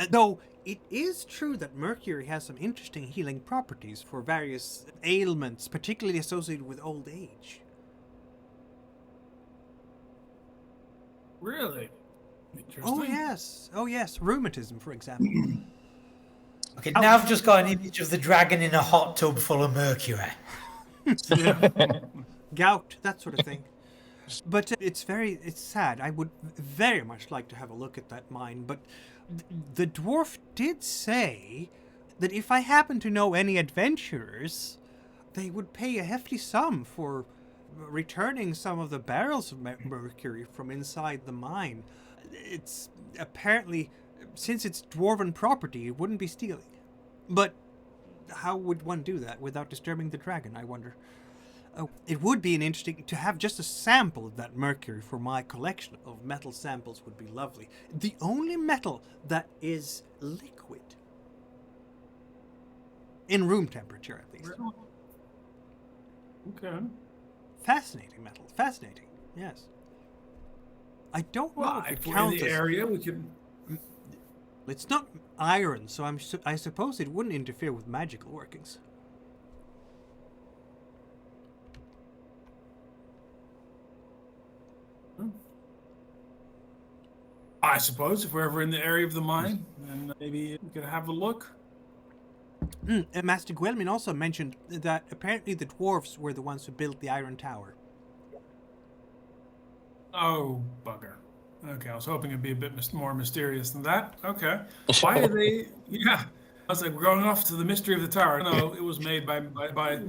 Though it is true that mercury has some interesting healing properties for various ailments, particularly associated with old age. Really? Interesting. Oh yes, rheumatism, for example. Okay, now I've just got an image of the dragon in a hot tub full of mercury. Gout, that sort of thing. But it's sad. I would very much like to have a look at that mine, but the dwarf did say that if I happen to know any adventurers, they would pay a hefty sum for returning some of the barrels of mercury from inside the mine. It's apparently, since it's dwarven property, it wouldn't be stealing. But how would one do that without disturbing the dragon, I wonder? Oh, it would be an interesting to have just a sample of that mercury for my collection of metal samples would be lovely. The only metal that is liquid. In room temperature, at least. Really? Okay. Fascinating metal. Fascinating. Yes. I don't know Well, if it if we're in counts the as... area, we could. It's not iron, so I suppose it wouldn't interfere with magical workings. I suppose if we're ever in the area of the mine, then maybe we could have a look. Master Gwelmin also mentioned that apparently the dwarves were the ones who built the Iron Tower. Oh, bugger. Okay, I was hoping it'd be a bit more mysterious than that. Okay. Why are they... Yeah. I was like, we're going off to the mystery of the tower. No, it was made by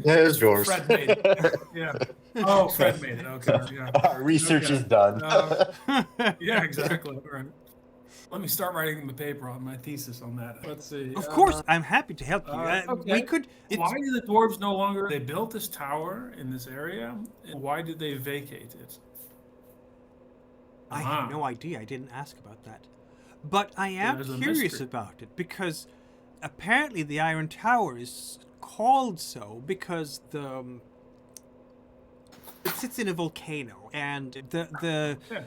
Yeah, it was yours. Fred made it. Yeah. Oh, Fred made it. Okay, yeah. Our research Okay. is done. Yeah, exactly. All right. Let me start writing the paper on my thesis on that. Let's see. Of course, I'm happy to help you. Okay. We could... Why do the dwarves no longer... They built this tower in this area. And why did they vacate it? I have no idea. I didn't ask about that. But I am There's a curious mystery. about it because apparently the Iron Tower is called so because it sits in a volcano, and the Yeah.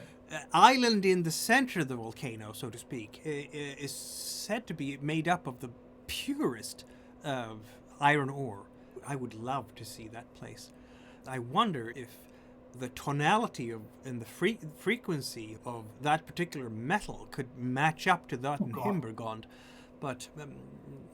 island in the center of the volcano, so to speak, is said to be made up of the purest of iron ore. I would love to see that place. I wonder if the tonality of and the frequency of that particular metal could match up to that in Himbergond. But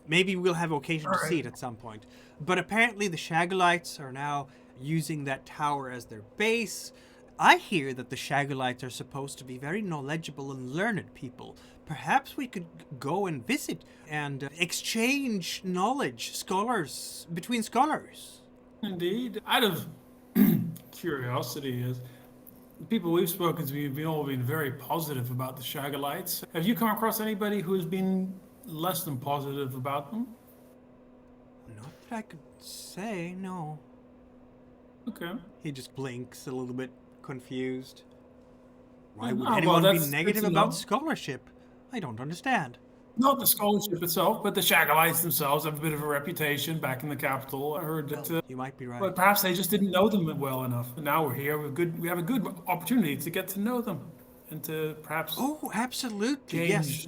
maybe we'll have occasion to see it at some point. But apparently the Shagalites are now using that tower as their base. I hear that the Shagalites are supposed to be very knowledgeable and learned people. Perhaps we could go and visit and exchange knowledge, between scholars. Indeed. Out of curiosity, is the people we've spoken to have all been very positive about the Shagalites. Have you come across anybody who has been less than positive about them? Not that I could say, no. Okay. He just blinks a little bit confused. Why Oh, would well, anyone be that's negative good to about know. scholarship? I don't understand. Not the scholarship itself, but the Shagalites themselves have a bit of a reputation back in the capital. I heard that, You might be right. but perhaps they just didn't know them well enough. And now we're here. We have a good opportunity to get to know them, and to perhaps Oh, absolutely, yes.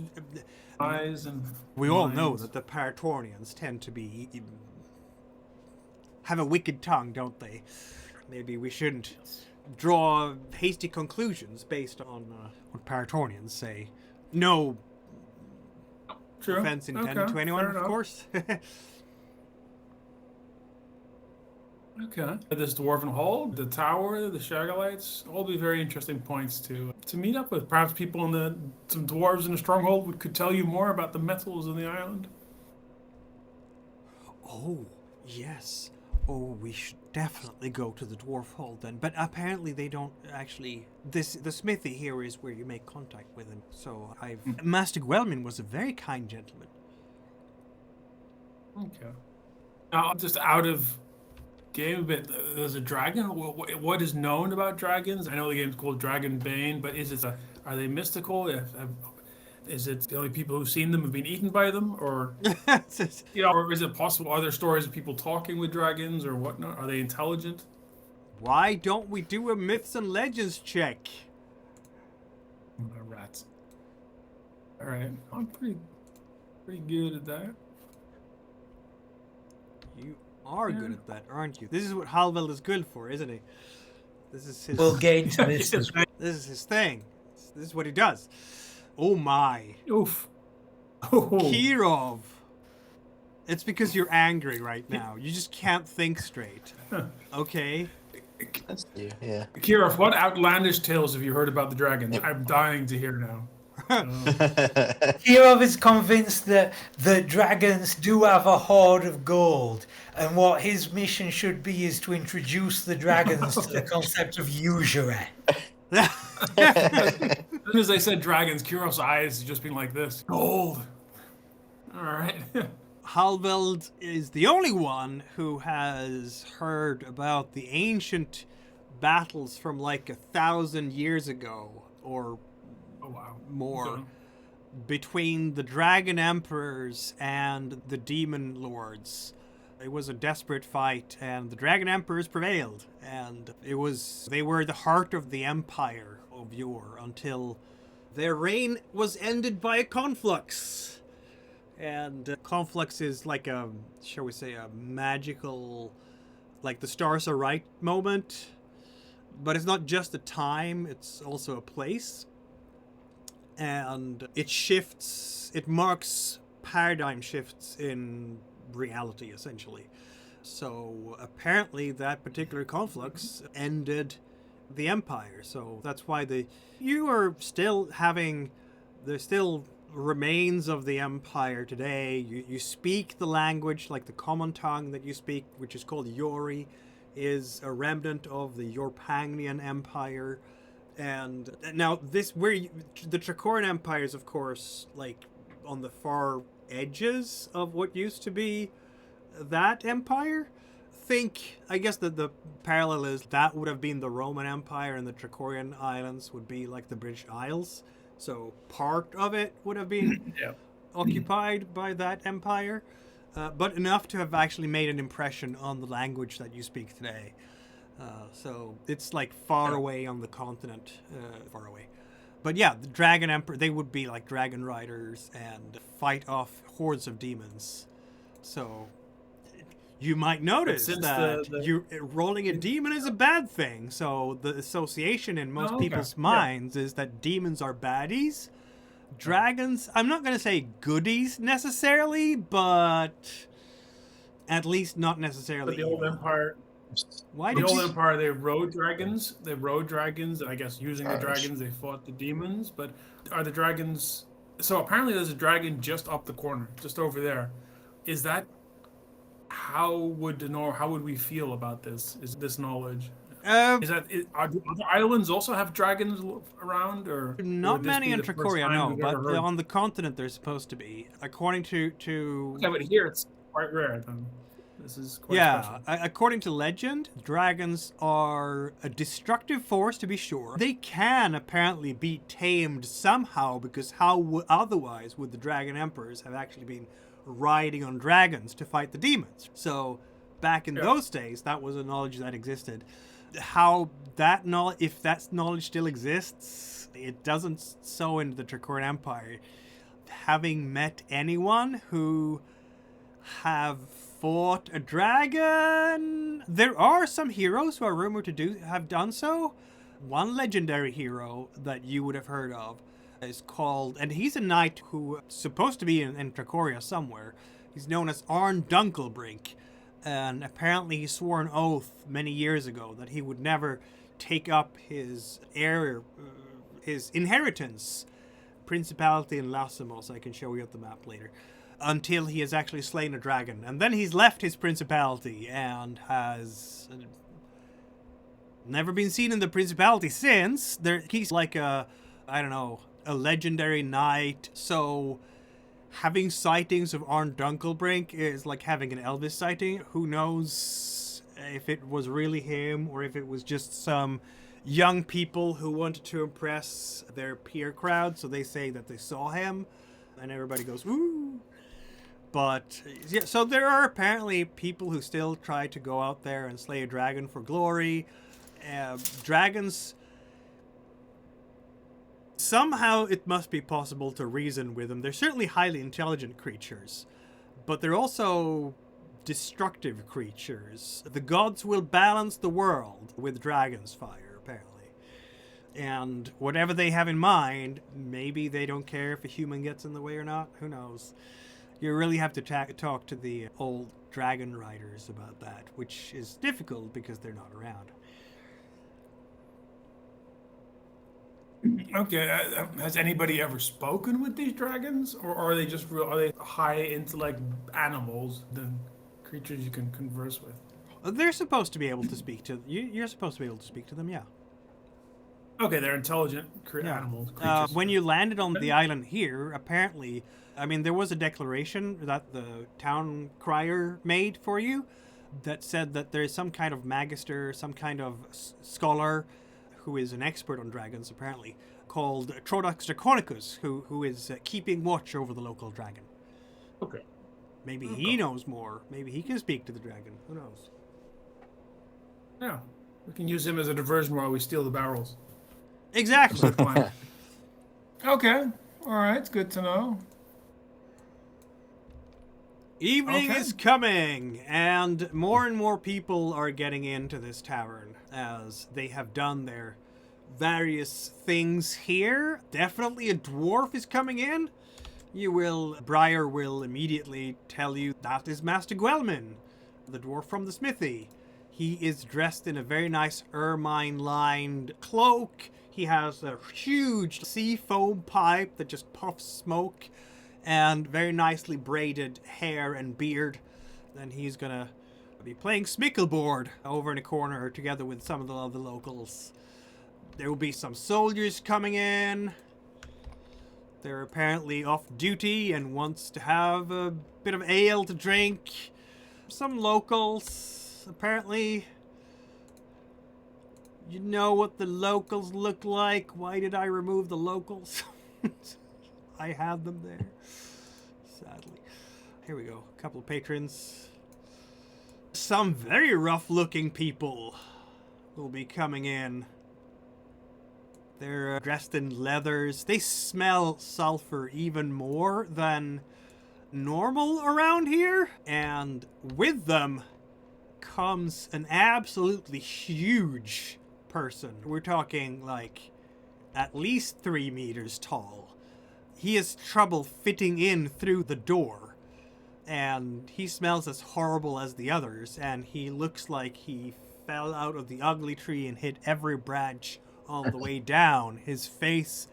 eyes and. We all know minds. that the Paratornians tend to be have a wicked tongue, don't they? Maybe we shouldn't draw hasty conclusions based on what Paratornians say. No True. offense intended Okay, to anyone, fair of enough. course. Okay. This dwarven hall, the tower, the Shagalites, all be very interesting points to meet up with. Perhaps people in some dwarves in the stronghold could tell you more about the metals in the island. Oh, yes. Oh, we should definitely go to the dwarf hall then. But apparently they don't actually... the smithy here is where you make contact with him. So Master Gwelmin was a very kind gentleman. Okay. Now, just out of game a bit, there's a dragon. What is known about dragons? I know the game's called Dragon Bane, but are they mystical? Is it the only people who've seen them have been eaten by them, or or is it possible? Are there stories of people talking with dragons or whatnot? Are they intelligent? Why don't we do a myths and legends check? Rats. All right, I'm pretty good at that. You are good at that, aren't you? This is what Halveld is good for, isn't he? This is his. We'll get into this. Yes, This is his thing. This is what he does. Oh my. Oof. Oh. Kirov. It's because you're angry right now. You just can't think straight. Okay? That's you, yeah. Kirov, what outlandish tales have you heard about the dragons? I'm dying to hear now. Kirov is convinced that the dragons do have a hoard of gold, and what his mission should be is to introduce the dragons to the concept of usury. As soon as they said dragons, Kirov's eyes just been like this. Gold. All right. Halveld is the only one who has heard about the ancient battles from like 1,000 years ago or Oh, wow. more Okay. between the dragon emperors and the demon lords. It was a desperate fight, and the dragon emperors prevailed, and they were the heart of the empire of yore until their reign was ended by a conflux. And conflux is like a, shall we say, a magical, like the stars are right moment, but it's not just a time, it's also a place. And it marks paradigm shifts in reality, essentially. So apparently that particular conflux ended the empire. So that's why there's still remains of the empire today. You speak the language, like the common tongue that you speak, which is called Yori, is a remnant of the Yorpangian Empire. And now the Tricorian Empire is, of course, like on the far edges of what used to be that empire. I guess that the parallel is that would have been the Roman Empire, and the Tricorian Islands would be like the British Isles. So part of it would have been occupied by that empire, but enough to have actually made an impression on the language that you speak today. So it's like far away on the continent, far away. But yeah, the Dragon Emperor, they would be like dragon riders and fight off hordes of demons. So you might notice since that the rolling a demon is a bad thing. So the association in most Oh, okay. people's Yeah. minds is that demons are baddies. Dragons, I'm not going to say goodies necessarily, but at least not necessarily But the old evil. empire, Why the did old you... empire, they rode dragons. They rode dragons, and I guess using the Gosh. dragons, they fought the demons. But are the dragons? So apparently, there's a dragon just up the corner, just over there. Is that how would we feel about this? Is this knowledge? Is that are the other islands also have dragons around, or not would this many be in the first Tricoria, time no, we've but ever heard? on the continent they're supposed to be. According to Okay, but here it's quite rare. Then this is quite yeah, special. according to legend, dragons are a destructive force to be sure. They can apparently be tamed somehow, because how otherwise would the dragon emperors have actually been riding on dragons to fight the demons? So back in those days, that was a knowledge that existed. How that knowledge, if that knowledge still exists, it doesn't so into the Tricorian Empire. Having met anyone who have fought a dragon, there are some heroes who are rumored to have done so. One legendary hero that you would have heard of is called, and he's a knight who is supposed to be in Tricoria somewhere. He's known as Arn Dunkelbrink. And apparently he swore an oath many years ago that he would never take up his inheritance, principality in Lassamos. I can show you at the map later, until he has actually slain a dragon. And then he's left his principality and has never been seen in the principality since. He's like a legendary knight. So having sightings of Arn Dunkelbrink is like having an Elvis sighting. Who knows if it was really him or if it was just some young people who wanted to impress their peer crowd, so they say that they saw him, and everybody goes, "Ooh." But yeah, so there are apparently people who still try to go out there and slay a dragon for glory. Dragons... Somehow it must be possible to reason with them. They're certainly highly intelligent creatures, but they're also destructive creatures. The gods will balance the world with dragon's fire, apparently. And whatever they have in mind, maybe they don't care if a human gets in the way or not. Who knows? You really have to talk to the old dragon riders about that, which is difficult because they're not around. Okay, has anybody ever spoken with these dragons, or are they just are they high intellect animals, the creatures you can converse with? They're supposed to be able to speak to you. You're supposed to be able to speak to them, yeah. Okay, they're intelligent animals. Creatures. When you landed on the island here, apparently, I mean, there was a declaration that the town crier made for you that said that there's some kind of magister, some kind of scholar who is an expert on dragons, apparently, called Trodax Draconicus, who is keeping watch over the local dragon. Okay. Maybe he knows more. Maybe he can speak to the dragon. Who knows? Yeah, we can use him as a diversion while we steal the barrels. Exactly. Good plan. Okay, all right, it's good to know. Evening Okay. is coming, and more people are getting into this tavern as they have done their various things here. Definitely a dwarf is coming in. Briar will immediately tell you that is Master Gwelman, the dwarf from the smithy. He is dressed in a very nice ermine-lined cloak. He has a huge sea foam pipe that just puffs smoke, and very nicely braided hair and beard. And he's gonna be playing smickleboard over in a corner together with some of the other locals. There will be some soldiers coming in. They're apparently off duty and wants to have a bit of ale to drink. Some locals, apparently. You know what the locals look like. Why did I remove the locals? I had them there, sadly. Here we go. A couple of patrons. Some very rough-looking people will be coming in. They're dressed in leathers. They smell sulfur even more than normal around here, and with them comes an absolutely huge person. We're talking like at least 3 meters tall. He has trouble fitting in through the door, and he smells as horrible as the others, and he looks like he fell out of the ugly tree and hit every branch all the way down. His face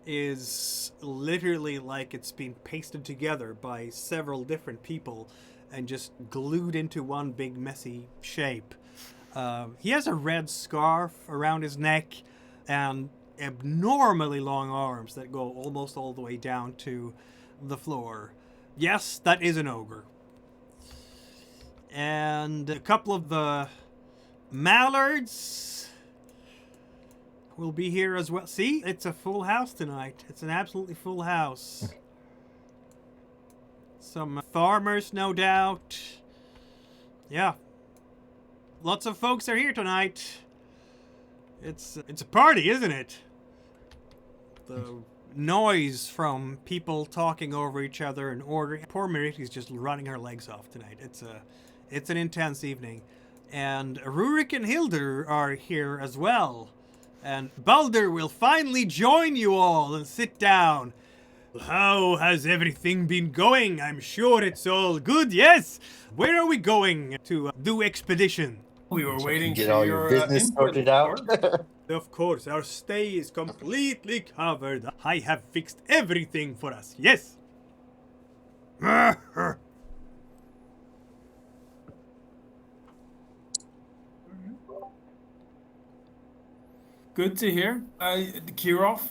is literally like it's been pasted together by several different people and just glued into one big messy shape. He has a red scarf around his neck and abnormally long arms that go almost all the way down to the floor. Yes, that is an ogre. And a couple of the mallards will be here as well. See, it's a full house tonight. It's an absolutely full house. Some farmers, no doubt. Yeah. Lots of folks are here tonight. It's a party, isn't it? The noise from people talking over each other and ordering. Poor Merity's just running her legs off tonight. It's an intense evening. And Rurik and Hildur are here as well. And Baldur will finally join you all and sit down. How has everything been going? I'm sure it's all good, yes? Where are we going to do expedition? We were waiting Get for all your business input, sorted out. Of course, our stay is completely covered. I have fixed everything for us, yes? Good to hear. Kirov,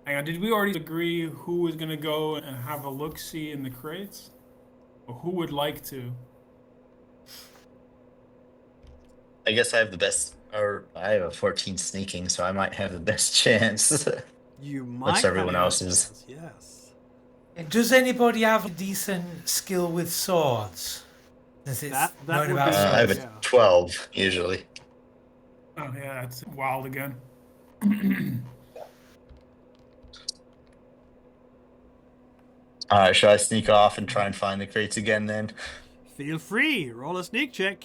hang on, did we already agree who was going to go and have a look-see in the crates? Or who would like to? I guess I have the best, or I have a 14 sneaking, so I might have the best chance. You might. What's everyone have else's? yes. Does anybody have a decent skill with swords? Since it's That known would about be- I have a Yeah. 12 usually. Oh yeah, that's wild again. All right, should I sneak off and try and find the crates again then? Feel free. Roll a sneak check.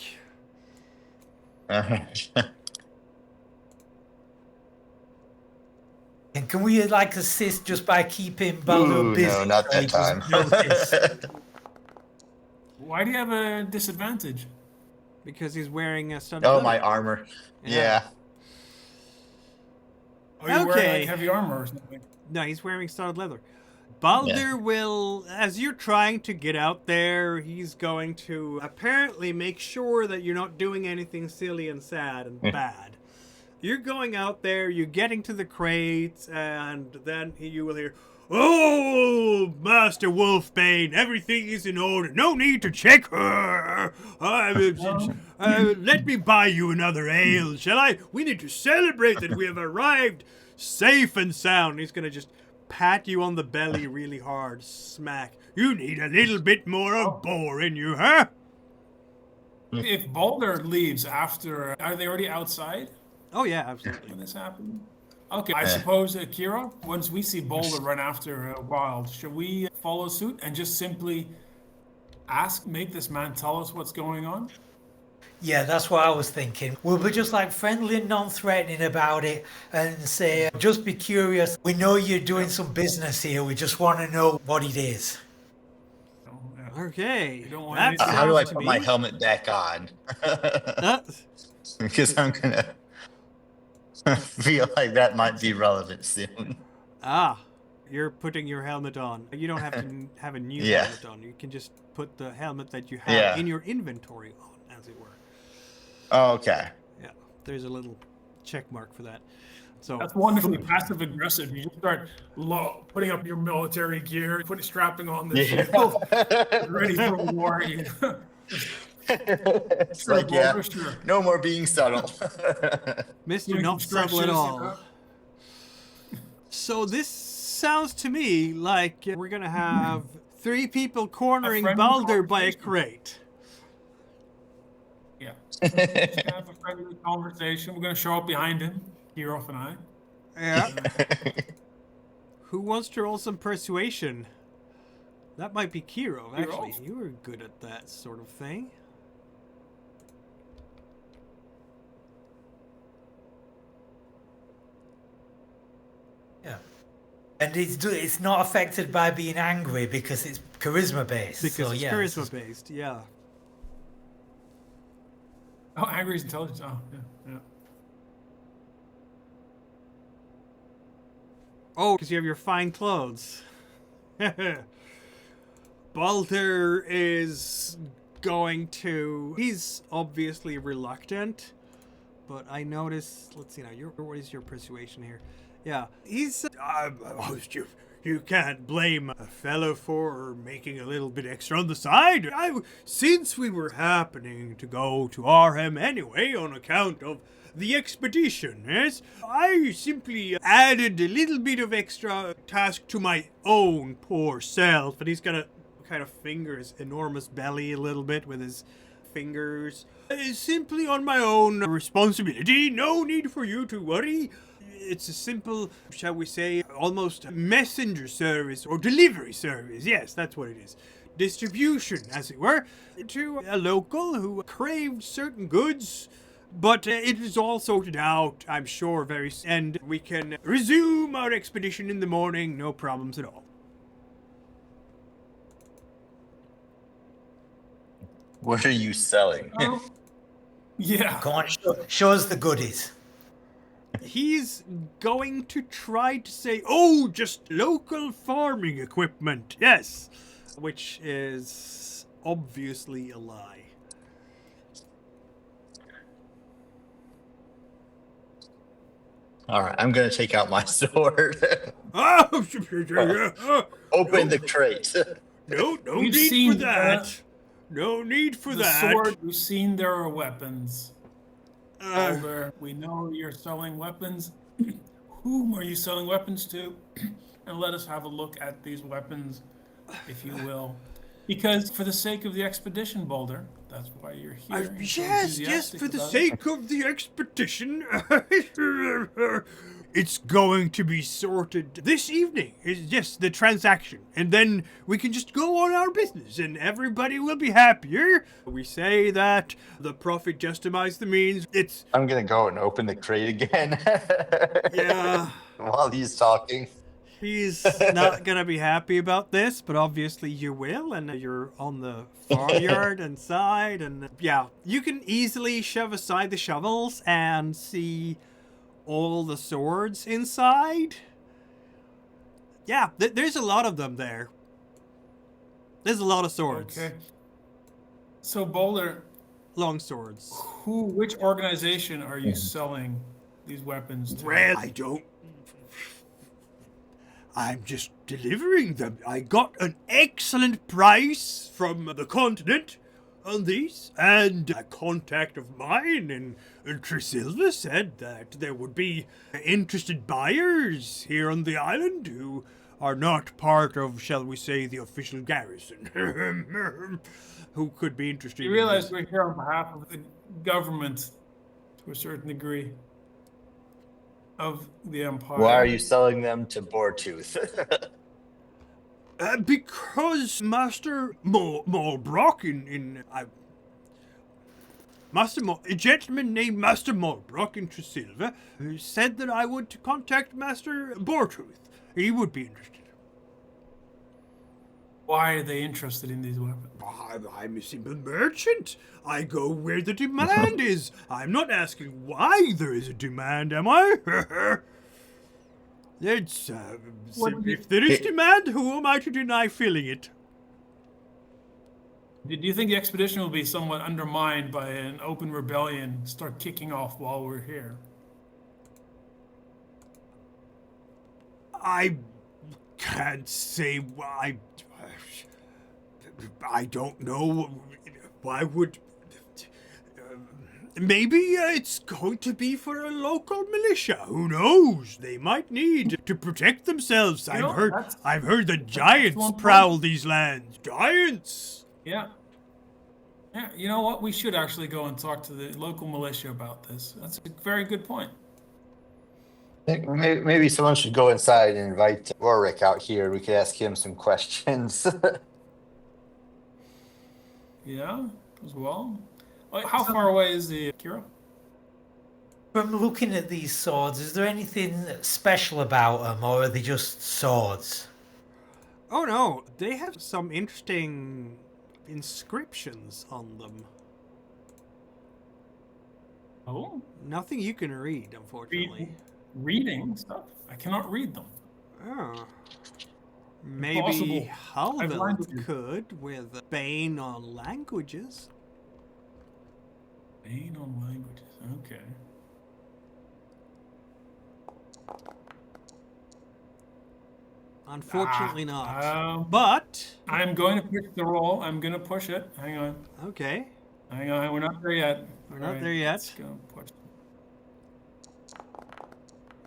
And can we like assist just by keeping Baldur busy? no, not so he that time. doesn't notice? Why do you have a disadvantage? Because he's wearing a studded Oh, leather. my armor. Yeah. Oh, you're wearing Okay. like heavy armor or something. No, he's wearing studded leather. Baldur will, as you're trying to get out there, he's going to apparently make sure that you're not doing anything silly and sad and bad. You're going out there, you're getting to the crates, and then you will hear, "Oh, Master Wolfbane, everything is in order. No need to check her. Let me buy you another ale, shall I? We need to celebrate that we have arrived safe and sound." He's going to just pat you on the belly really hard. Smack. "You need a little bit more of boar in you, huh?" If Baldur leaves after, are they already outside Oh, yeah, absolutely. when this happened? Okay, I suppose, Kira, once we see Baldur run after Wild, should we follow suit and just simply make this man tell us what's going on? Yeah, that's what I was thinking. We'll be just like friendly and non-threatening about it and say, just be curious. We know you're doing some business here. We just want to know what it is. So, yeah. Okay. You don't want That anything- How do I sounds to put me- my helmet back on? Uh, Because I'm gonna feel like that might be relevant soon. You're putting your helmet on. You don't have to have a new Yeah. helmet on. You can just put the helmet that you have Yeah. in your inventory on, as it were. Oh, okay. Yeah, there's a little check mark for that. So That's wonderfully passive aggressive. You just start putting up your military gear, strapping on the shield, ready for war. It's Sure, like, yeah, Baldur, sure. no more being subtle. Mr. Doing Not subtle at stretches, all. So this sounds to me like we're gonna have 3 people cornering friendly Baldur by a conversation. crate. Yeah. Just have a friendly conversation. We're going to show up behind him, Kirov and I. Yeah. Who wants to roll some persuasion? That might be Kirov, actually. Kirov? You were good at that sort of thing. Yeah. And it's not affected by being angry because it's charisma based. Because so, it's yeah, charisma based, yeah. Oh, angry is intelligence. Oh, yeah. Oh, because you have your fine clothes. Baldur is going to... He's obviously reluctant, but I notice... Let's see now. What is your persuasion here? Yeah, he's... You can't blame a fellow for making a little bit extra on the side. Since we were happening to go to Arhem anyway on account of the expedition, yes, I simply added a little bit of extra task to my own poor self. And he's gonna kind of finger his enormous belly a little bit with his fingers. Simply on my own responsibility. No need for you to worry. It's a simple, shall we say, almost messenger service or delivery service. Yes, that's what it is. Distribution, as it were, to a local who craved certain goods. But it is all sorted out, I'm sure, very soon. And we can resume our expedition in the morning, no problems at all. What are you selling? Oh, yeah. Come on, show us the goodies. He's going to try to say, oh, just local farming equipment, yes. Which is obviously a lie. All right, I'm gonna take out my sword. Oh, Open the crate. no We've need for seen that. No need for The that. sword, we've seen there are weapons. Uh, Baldur, we know you're selling weapons. Whom are you selling weapons to? And let us have a look at these weapons, if you will. Because for the sake of the expedition, Baldur, that's why you're here. You're so yes, enthusiastic for the about it. sake of the expedition, it's going to be sorted this evening. It's just the transaction. And then we can just go on our business and everybody will be happier. We say that the profit justifies the means. It's, I'm gonna go and open the crate again. yeah... While he's talking. He's not gonna be happy about this, but obviously you will, and you're on the farmyard inside, and yeah, you can easily shove aside the shovels and see all the swords inside. Yeah, there's a lot of them there. There's a lot of swords. Okay. So Baldur, Long swords. which organization are you selling these weapons to? Well, I'm just delivering them. I got an excellent price from the continent on these, and a contact of mine in Trisilva said that there would be interested buyers here on the island who are not part of, shall we say, the official garrison, who could be interested. You realize we're here on behalf of the government to a certain degree of the empire. Why are you selling them to Boartooth? Because Master Malbrock a gentleman named Master Malbrock in Trisilva said that I would contact Master Boartooth. He would be interested. Why are they interested in these weapons? I'm a simple merchant. I go where the demand is. I'm not asking why there is a demand, am I? It's, if there is demand, who am I to deny filling it? Do you think the expedition will be somewhat undermined by an open rebellion start kicking off while we're here? I can't say why. I don't know. Why would... maybe it's going to be for a local militia. Who knows? They might need to protect themselves. I've heard that giants prowl these lands. Giants! Yeah. Yeah, you know what? We should actually go and talk to the local militia about this. That's a very good point. Maybe someone should go inside and invite Rurik out here. We could ask him some questions. Yeah, as well. Like, how far away is the Kira? From looking at these swords, is there anything special about them, or are they just swords? Oh no, they have some interesting inscriptions on them. Oh, Nothing you can read, unfortunately. reading stuff. I cannot read them. Oh. Maybe Impossible. I've Halveld languages. could with Bane on languages. Bane on languages. Okay. Unfortunately not. Um, But I'm going to push the roll. I'm going to push it. Hang on. okay, Hang on. We're not there yet. we're not there yet. Let's go push.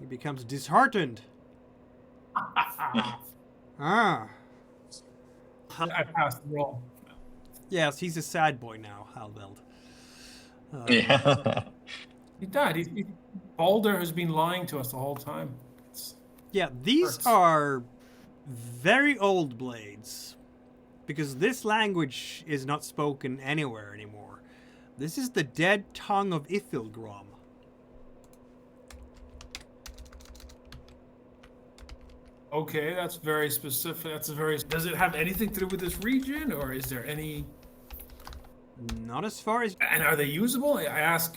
He becomes disheartened. Ah. I passed the roll. Yes, he's a sad boy now, Halveld. Yeah. He died. Baldur has been lying to us the whole time. Yeah, these Hurts. are very old blades. Because this language is not spoken anywhere anymore. This is the dead tongue of Ithilgrom. Okay, that's very specific. Does it have anything to do with this region, or is there any? Not as far as... And are they usable? I ask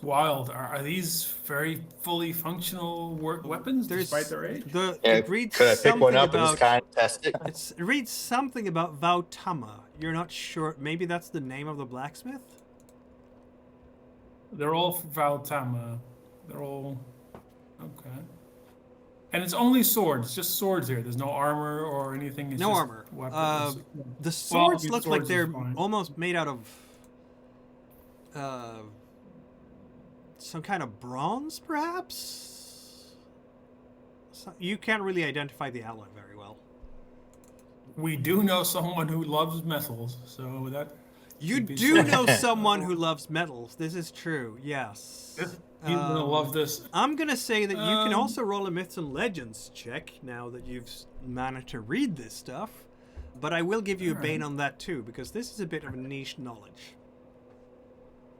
Wild. Are these very fully functional weapons despite their age? It reads Could I pick one something up and just about... kind of test it? It reads something about Vautama. You're not sure. Maybe that's the name of the blacksmith? They're all Valtama. They're all okay. And it's only swords, just swords here. There's no armor or anything. It's No just armor. Weapons. The swords the look swords like is they're fine. almost made out of some kind of bronze, perhaps? You can't really identify the alloy very well. We do know someone who loves metals, so that. You should be do said. know someone who loves metals. This is true, yes. He's gonna love this. I'm gonna say that you can Um, also roll a Myths and Legends check now that you've managed to read this stuff. But I will give you a Bane on that too, because this is a bit of a niche knowledge.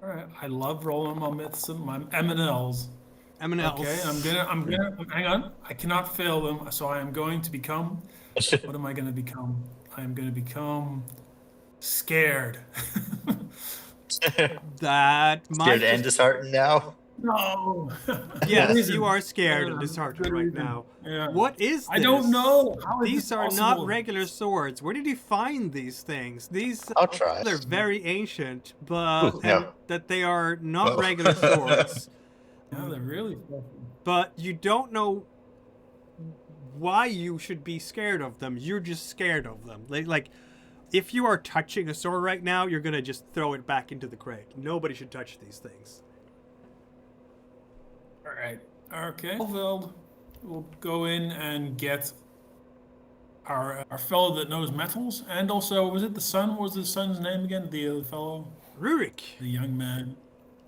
All right, I love rolling my myths and my M&Ls. M&Ls. Okay, I'm gonna. Hang on, I cannot fail them. So I am going to become. What am I going to become? I am going to become scared. That might Scared and disheartened now? No. Yes, Reason. you are scared and Yeah, disheartened good right reason. now. Yeah. What is this? I don't know. How is These this are possible? not regular swords. Where did you find these things? These I'll try. they're very ancient, but Ooh, yeah. and that they are not Whoa. regular swords. Yeah, they're really special. But you don't know why you should be scared of them. You're just scared of them. Like if you are touching a sword right now, you're gonna just throw it back into the crate. Nobody should touch these things. All right. Okay. We'll go in and get our fellow that knows metals, and also was it the son? What was the son's name again? The fellow, Rurik. the young man.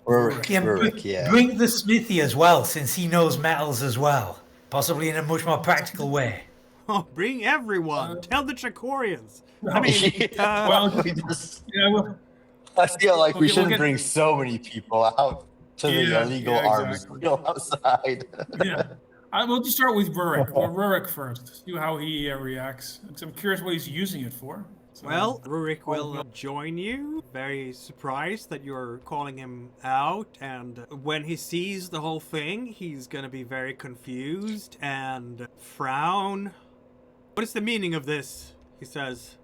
Rurik, Yeah, Rurik, yeah. bring the smithy as well, since he knows metals as well. Possibly in a much more practical way. Oh, bring everyone. Tell the Chakorians. I mean, Well, We just- yeah, well, I feel like we we'll shouldn't get- bring so many people out to the Yeah, illegal yeah, arms exactly. still outside. yeah. We'll just start with Rurik. Well, Rurik first. See how he reacts. 'Cause I'm curious what he's using it for. So, well, Rurik will join you. Very surprised that you're calling him out. And when he sees the whole thing, he's going to be very confused and frown. What is the meaning of this? He says.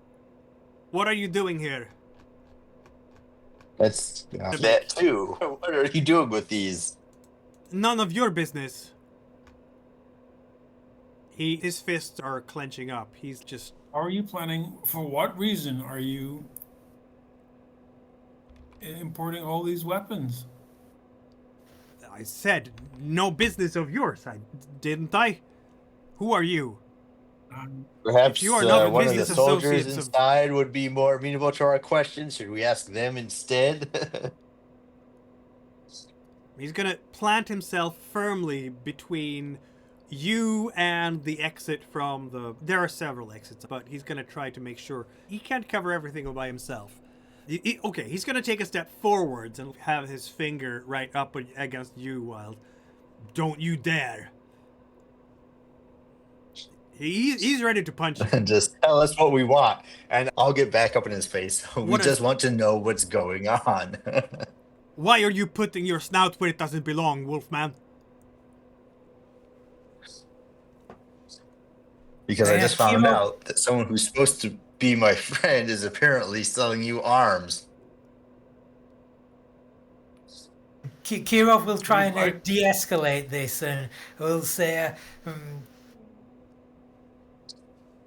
What are you doing here? That's that too. What are you doing with these? None of your business. His fists are clenching up. He's just... how are you planning? For what reason are you importing all these weapons? I said, no business of yours, didn't I? Who are you? Perhaps If you are not one of the business soldiers associates of- inside would be more amenable to our questions. Should we ask them instead? He's gonna plant himself firmly between you and the exit from the... There are several exits, but he's gonna try to make sure... He can't cover everything by himself. Okay, he's gonna take a step forwards and have his finger right up against you, Wild. Don't you dare. He's ready to punch you. Just tell us what we want, and I'll get back up in his face. We What just is- want to know what's going on. Why are you putting your snout where it doesn't belong, Wolfman? Because I Yeah, just found Kimo- out that someone who's supposed to be my friend is apparently selling you arms. Kirov will try and Right. de-escalate this, and will say,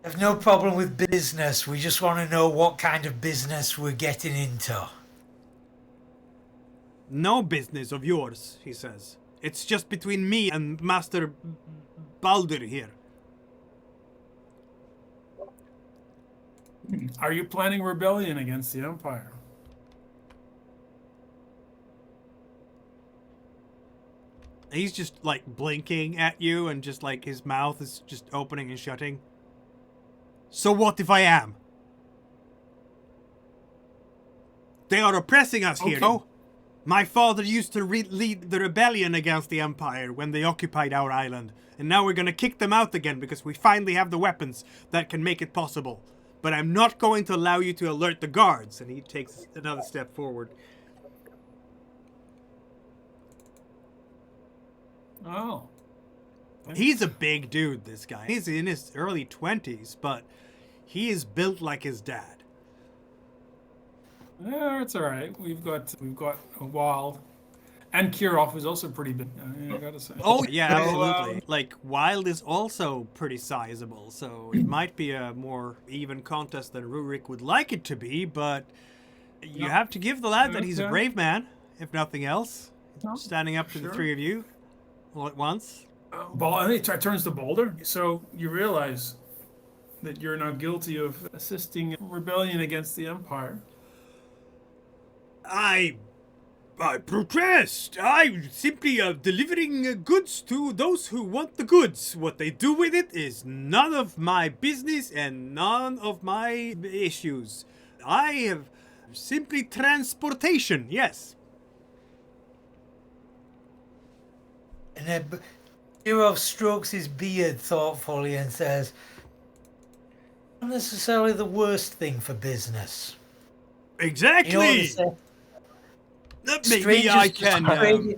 "Have no problem with business. We just want to know what kind of business we're getting into." No business of yours, he says. It's just between me and Master Baldur here. Are you planning rebellion against the Empire? He's just like blinking at you and just like his mouth is just opening and shutting. So what if I am? They are oppressing us here, Okay. no? My father used to lead the rebellion against the Empire when they occupied our island. And now we're gonna kick them out again because we finally have the weapons that can make it possible. But I'm not going to allow you to alert the guards. And he takes another step forward. Oh. He's a big dude, this guy. He's in his early 20s, but he is built like his dad. Yeah, it's all right. We've got a Wild, and Kirov is also pretty big. I gotta say. Oh, yeah, So, absolutely. Like, Wild is also pretty sizable, so it might be a more even contest than Rurik would like it to be, but you Yep. have to give the lad that he's a Okay. brave man, if nothing else. No, Standing up to the sure. three of you all at once. And he turns to Boulder. So you realize that you're now guilty of assisting rebellion against the Empire. I protest. I'm simply delivering goods to those who want the goods. What they do with it is none of my business and none of my issues. I have simply transportation, yes. And then Kirov strokes his beard thoughtfully and says, "Not necessarily the worst thing for business. You know what they Exactly. say? Maybe I can.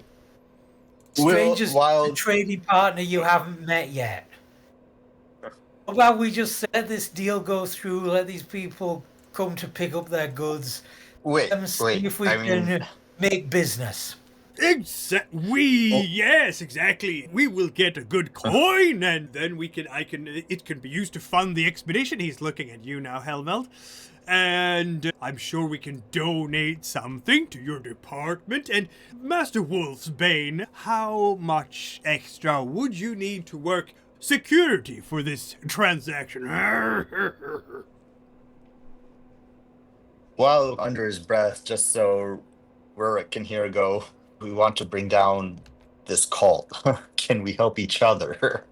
Strangers, Wild- a trading partner you haven't met yet. How about we just let this deal go through, let these people come to pick up their goods, Wait, and see wait. if we I can mean, make business." Yes, exactly. We will get a good coin, and then it can be used to fund the expedition. He's looking at you now, Helveld. And I'm sure we can donate something to your department. And Master Wolfsbane, how much extra would you need to work security for this transaction? while under his breath, just so Rurik can hear go, we want to bring down this cult. Can we help each other?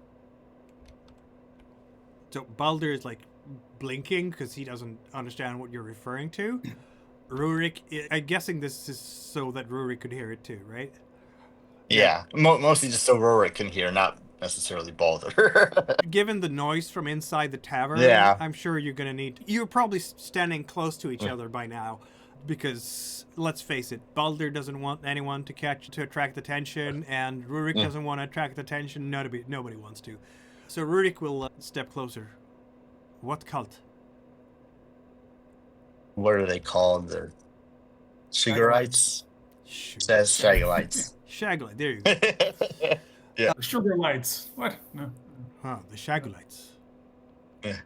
So Baldur is like blinking because he doesn't understand what you're referring to. Rurik, I'm guessing this is so that Rurik could hear it too, right? Yeah, mostly just so Rurik can hear, not necessarily Baldur. Given the noise from inside the tavern, Yeah. I'm sure you're gonna need. You're probably standing close to each other by now, because let's face it, Baldur doesn't want anyone to attract attention, and Rurik doesn't want to attract attention. Nobody wants to. So Rurik will step closer. What cult? What are they called? The Sugarites? Says Shagalites. Shaglite. There you go. Sugar lights. What? No. Huh, the Shagulites. Yeah.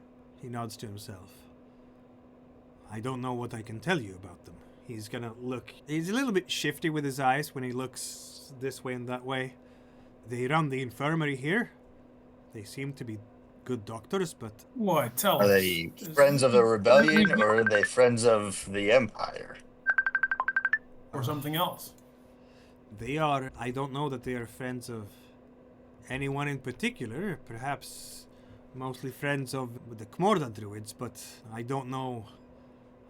He nods to himself. I don't know what I can tell you about them. He's gonna look. He's a little bit shifty with his eyes when he looks this way and that way. They run the infirmary here. They seem to be good doctors, but What? Tell Are us. they friends of the rebellion or are they friends of the empire? Or something else? they are. I don't know that they are friends of anyone in particular. Perhaps mostly friends of the Kmorda druids, but I don't know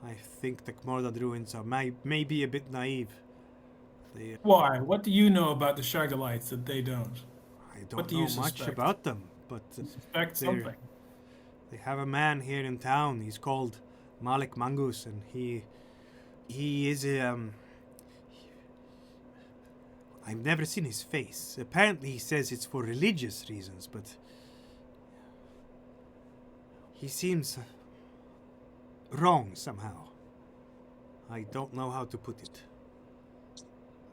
I think the Khmorda Druids are maybe a bit naive. They, Why? What do you know about the Shagalites that they don't? I What don't do you know much suspect? about them, but You suspect they're- something. they have a man here in town. He's called Malik Mangus, and he is I've never seen his face. Apparently, he says it's for religious reasons, but he seems wrong somehow. I don't know how to put it.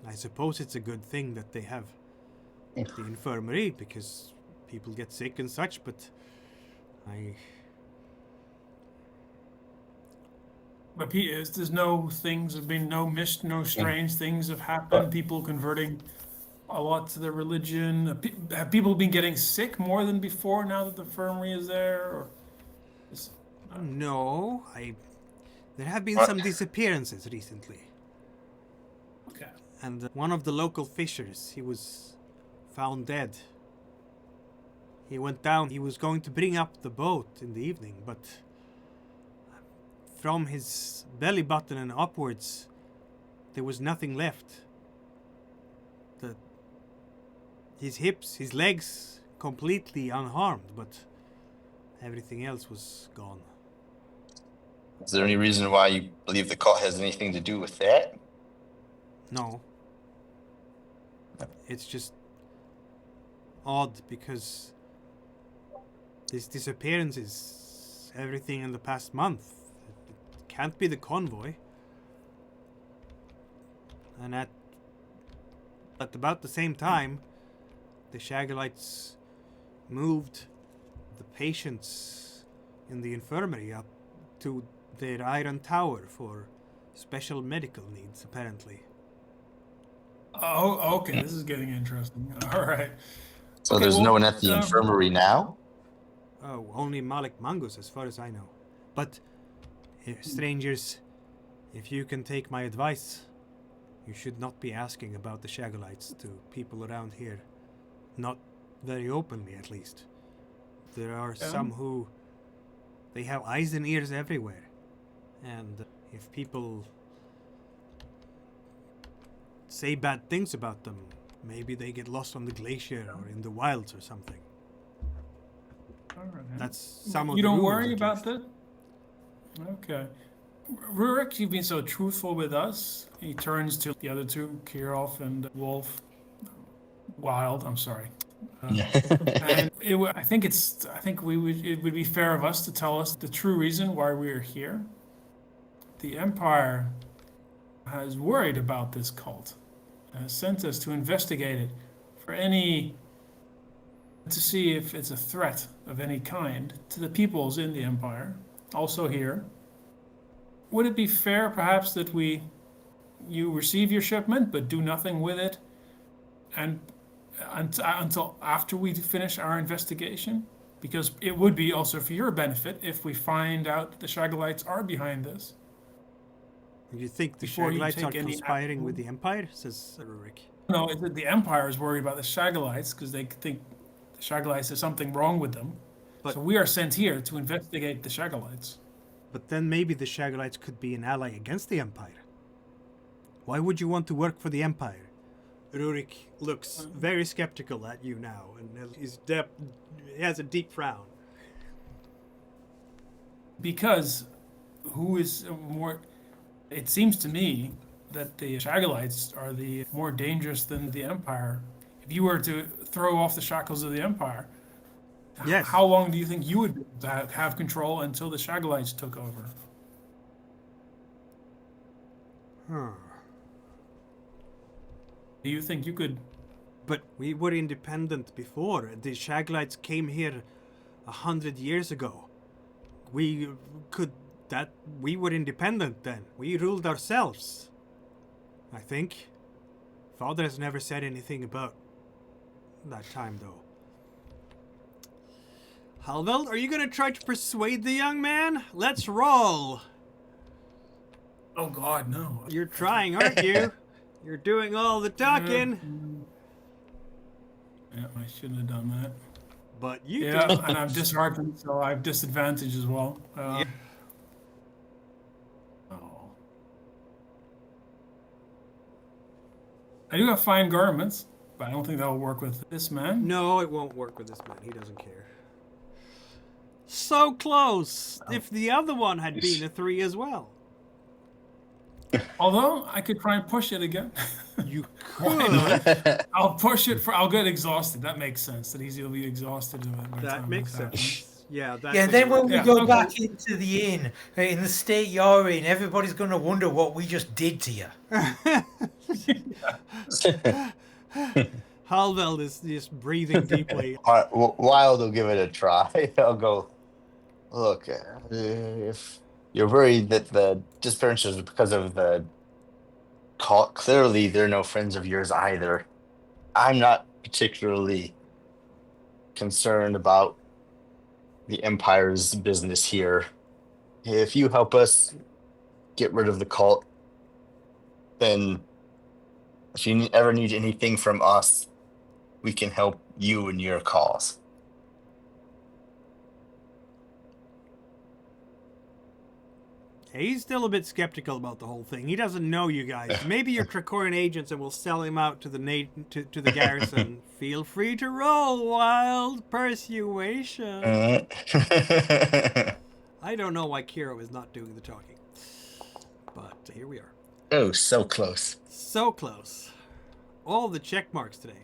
I suppose it's a good thing that they have the infirmary because people get sick and such, but But there's no things have been no strange things have happened. People converting a lot to their religion. Have people been getting sick more than before now that the infirmary is there? Or no, there have been What? some disappearances recently. okay. And one of the local fishers, he was found dead. He went down, he was going to bring up the boat in the evening, but from his belly button and upwards, there was nothing left. His hips, his legs, completely unharmed, but everything else was gone. Is there any reason why you believe the cult has anything to do with that? No. It's just odd because this disappearance is everything in the past month. It can't be the convoy. And at about the same time, the Shagalites moved the patients in the infirmary up to their iron tower for special medical needs, apparently. Oh, okay. This is getting interesting. All right. So Okay, there's well, no one at the infirmary now? Oh, only Malik Mangus, as far as I know. But, strangers, if you can take my advice, you should not be asking about the Shagalites to people around here. Not very openly, at least. There are some who... they have eyes and ears everywhere. And if people say bad things about them, maybe they get lost on the glacier or in the wilds or something. All right. That's some of You the don't rumors, worry at about least. that? Okay. Rurik, you've been so truthful with us. He turns to the other two, Kirov and Wolf. Wild, I'm sorry. And it would be fair of us to tell us the true reason why we are here. The Empire has worried about this cult, has sent us to investigate it to see if it's a threat of any kind to the peoples in the Empire, also here. Would it be fair, perhaps, that you receive your shipment but do nothing with it, and until after we finish our investigation? Because it would be also for your benefit if we find out that the Shagalites are behind this. You think the Before you Shagalites take are any conspiring action. with the Empire? Says Rurik. No, the Empire is worried about the Shagalites because they think the Shagalites has something wrong with them. But- So we are sent here to investigate the Shagalites. But then maybe the Shagalites could be an ally against the Empire. Why would you want to work for the Empire? Rurik looks very skeptical at you now, and he has a deep frown. Because who is more... It seems to me that the Shagalites are the more dangerous than the Empire. If you were to throw off the shackles of the Empire, Yes. how long do you think you would be able to have control until the Shagalites took over? Do you think you could... But we were independent before. The Shagalites came here 100 years ago. We were independent then. We ruled ourselves. I think. Father has never said anything about that time, though. Halveld, are you gonna try to persuade the young man? Let's roll. Oh God, no. You're trying, aren't you? You're doing all the talking. Yeah, I shouldn't have done that. But you Yeah, do. and I'm disheartened, so I have disadvantage as well. I do have fine garments, but I don't think that'll work with this man. No, it won't work with this man. He doesn't care. So close. If the other one had been a 3 as well. Although I could try and push it again. You Why could. not? I'll push it I'll get exhausted. That makes sense. That he'll be exhausted by the That time makes this happens. sense. Yeah, that Yeah, could then work. when we Yeah, go okay. back into the inn, in the state you're in, everybody's going to wonder what we just did to you. Halveld is just breathing deeply. Wild will give it a try. I'll go, look, if you're worried that the disappearance is because of the cult, clearly they're no friends of yours either. I'm not particularly concerned about the Empire's business here. If you help us get rid of the cult, then if you ever need anything from us, we can help you in your cause. He's still a bit skeptical about the whole thing. He doesn't know you guys. Maybe you're Trakorian agents and we'll sell him out to the to the garrison. Feel free to roll, Wild Persuasion. I don't know why Kiro is not doing the talking. But here we are. Oh, so close. So close. All the check marks today.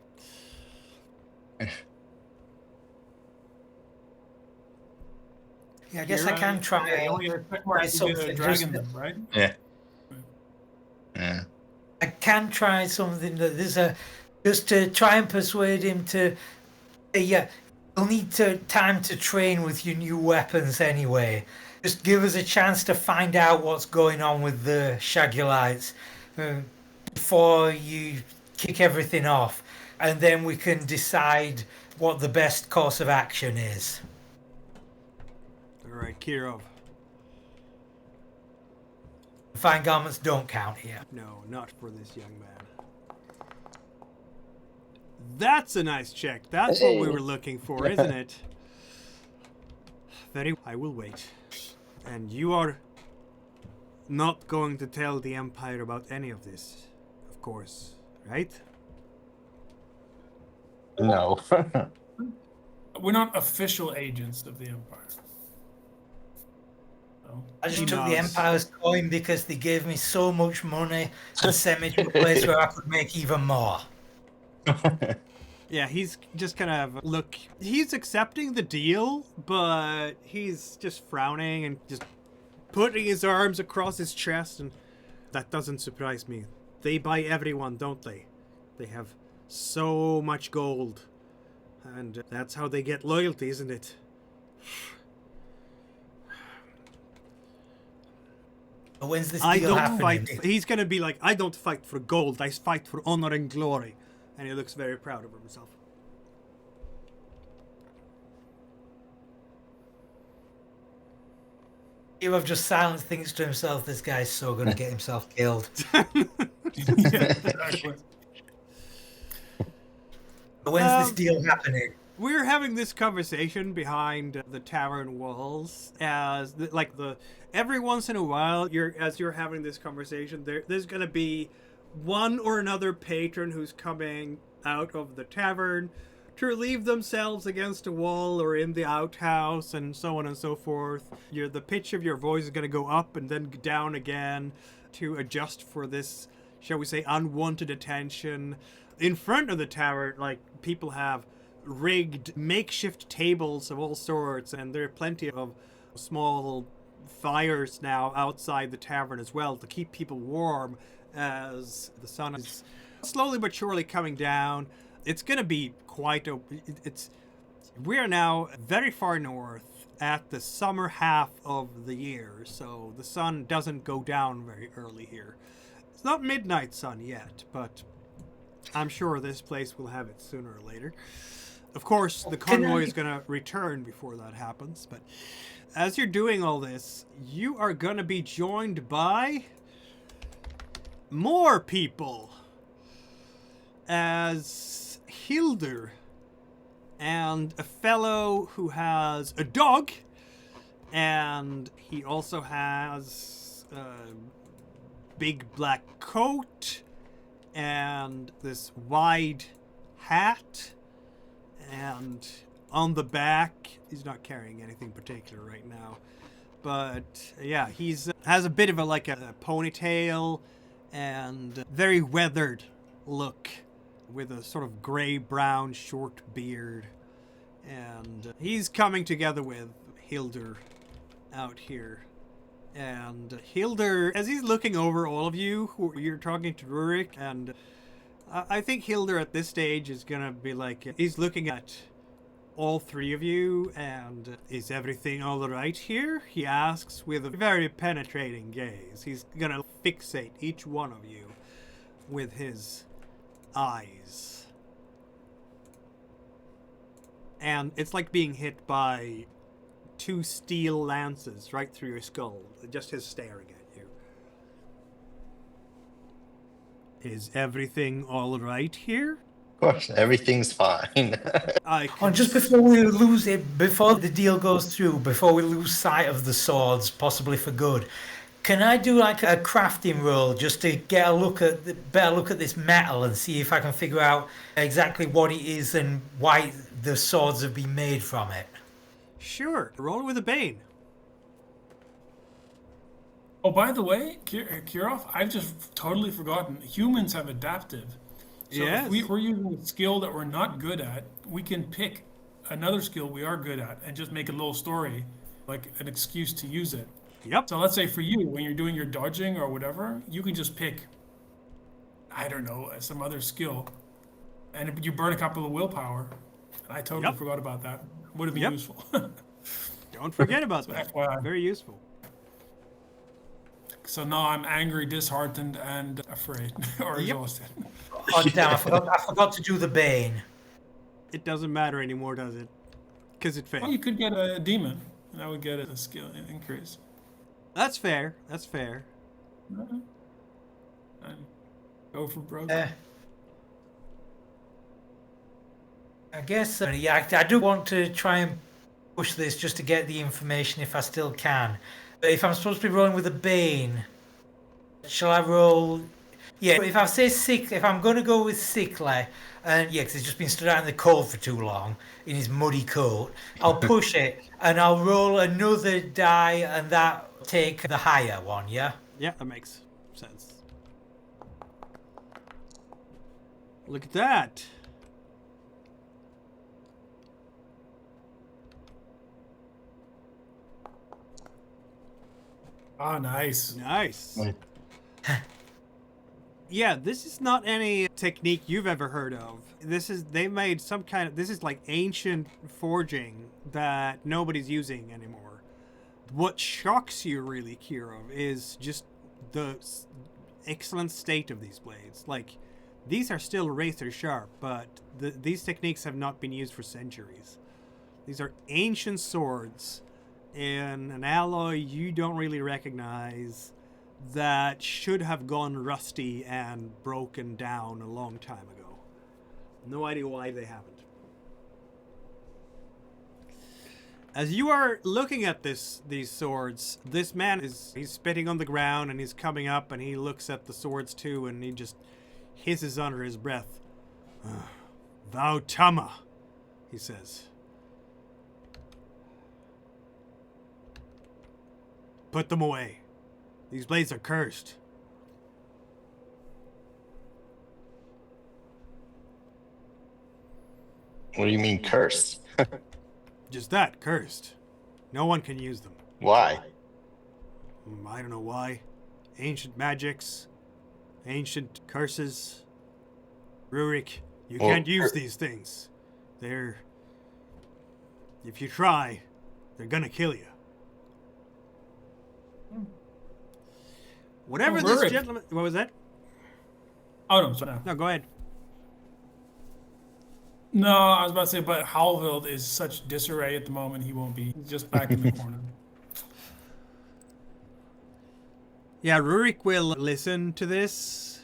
Yeah, I guess I can try. You only get a check mark if you get a something, dragon, just- right? Yeah. Yeah. I can try something that just to try and persuade him to. Yeah, you'll need time to train with your new weapons anyway. Just give us a chance to find out what's going on with the Shagulites before you kick everything off, and then we can decide what the best course of action is. All right, Kirov. Fine garments don't count here. No, not for this young man. That's a nice check. That's what we were looking for, isn't it? I will wait. And you are not going to tell the Empire about any of this, of course, right? No. We're not official agents of the Empire. So, I just He took the nods. Empire's coin because they gave me so much money and sent me to a place where I could make even more. Yeah, he's just kind of look. He's accepting the deal, but he's just frowning and just putting his arms across his chest, and that doesn't surprise me. They buy everyone, don't they? They have so much gold, and that's how they get loyalty, isn't it? But when's this I deal don't happening? fight. He's gonna be like, I don't fight for gold. I fight for honor and glory, and he looks very proud of himself. Kirov just silently thinks to himself, this guy's so going to get himself killed. yeah, exactly. But when's this deal happening? We're having this conversation behind the tavern walls as every once in a while as you're having this conversation there's going to be one or another patron who's coming out of the tavern to relieve themselves against a wall or in the outhouse and so on and so forth. The pitch of your voice is going to go up and then down again to adjust for this, shall we say, unwanted attention. In front of the tavern, like, people have rigged makeshift tables of all sorts, and there are plenty of small fires now outside the tavern as well to keep people warm as the sun is slowly but surely coming down. It's going to be we're now very far north at the summer half of the year, so the sun doesn't go down very early here. It's not midnight sun yet, but I'm sure this place will have it sooner or later. Of course, the convoy is going to return before that happens, but as you're doing all this, you are going to be joined by more people, as Hildur and a fellow who has a dog, and he also has a big black coat and this wide hat, and on the back, he's not carrying anything particular right now, but yeah, he's has a bit of a ponytail and very weathered look with a sort of gray-brown short beard, and he's coming together with Hildur out here. And Hildur, as he's looking over all of you, you're talking to Rurik, and I think Hildur at this stage is gonna be like, he's looking at all three of you, and is everything all right here? He asks with a very penetrating gaze. He's gonna fixate each one of you with his eyes. And it's like being hit by 2 steel lances right through your skull. Just his staring at you. Is everything all right here? Of course, everything's fine. And just before we lose it, before the deal goes through, before we lose sight of the swords, possibly for good, can I do like a crafting roll just to get a better look at this metal and see if I can figure out exactly what it is and why the swords have been made from it? Sure. Roll with a bane. Oh, by the way, Kirov, I've just totally forgotten. Humans have adaptive. So Yes. if we're using a skill that we're not good at, we can pick another skill we are good at and just make a little story, like an excuse to use it. Yep. So let's say for you, when you're doing your dodging or whatever, you can just pick, I don't know, some other skill, and you burn a couple of willpower. I totally Yep. forgot about that. Would have been Yep. useful. Don't forget about So that. FYI. Very useful. So now I'm angry, disheartened, and afraid or Yep. exhausted. Oh damn! I forgot to do the bane. It doesn't matter anymore, does it? Because it Well, failed. you could get a demon, and that would get a skill increase. That's fair. That's fair. And go for broke. I guess, yeah, I do want to try and push this just to get the information if I still can. But if I'm supposed to be rolling with a bane, shall I roll? Yeah, if I say sick, if I'm going to go with sickly, and yeah, because he's just been stood out in the cold for too long in his muddy coat, I'll push it and I'll roll another die, and that take the higher one. Yeah. Yeah, that makes sense. Look at that. Ah, nice. Nice. Right. Yeah, this is not any technique you've ever heard of. They made some kind of, this is like ancient forging that nobody's using anymore. What shocks you really, Kirov, is just the excellent state of these blades. Like, these are still razor sharp, but these techniques have not been used for centuries. These are ancient swords in an alloy you don't really recognize, that should have gone rusty and broken down a long time ago. No idea why they haven't. As you are looking at these swords, this man he's spitting on the ground, and he's coming up, and he looks at the swords too, and he just hisses under his breath. Thou Tama, he says. Put them away. These blades are cursed. What do you mean cursed? Just that, cursed. No one can use them. Why? I don't know why. Ancient magics, ancient curses. Rurik, you Well, can't use these things. If you try, they're gonna kill you. Whatever this Rurik. gentleman... What was that? Oh, no, sorry. No, go ahead. No, I was about to say, but Halvild is such disarray at the moment, he won't be. He's just back in the corner. Yeah, Rurik will listen to this.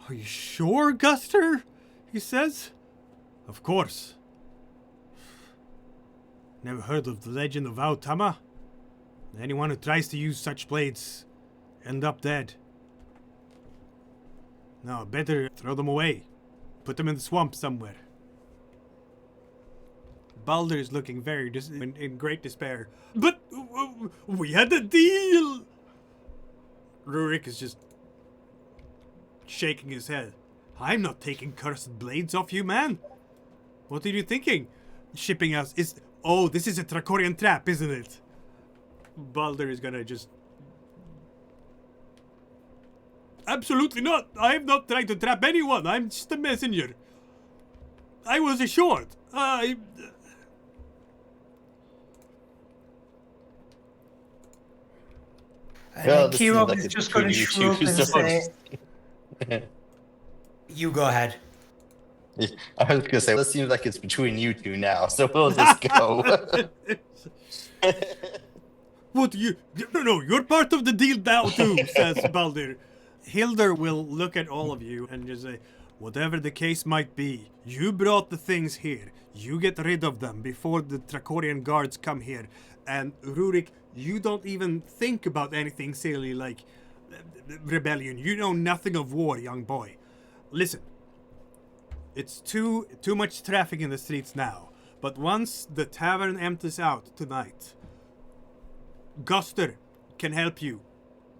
Are you sure, Guster? He says. Of course. Never heard of the legend of Vautama? Anyone who tries to use such blades end up dead. No, better throw them away. Put them in the swamp somewhere. Baldur is looking very in great despair. But we had a deal! Rurik is just shaking his head. I'm not taking cursed blades off you, man. What are you thinking? Shipping us is... Oh, this is a Trakorian trap, isn't it? Baldur is gonna just... Absolutely not! I'm not trying to trap anyone! I'm just a messenger! I was assured! And Well, then this seems Kirov like is it's just going to between you shrug two, and so- say, you go ahead. I was gonna say, this seems like it's between you two now, so we'll just go. What you... No, you're part of the deal now too, says Baldur. Hildur will look at all of you and just say, whatever the case might be, you brought the things here. You get rid of them before the Trakorian guards come here. And Rurik, you don't even think about anything silly like rebellion. You know nothing of war, young boy. Listen, it's too much traffic in the streets now. But once the tavern empties out tonight, Guster can help you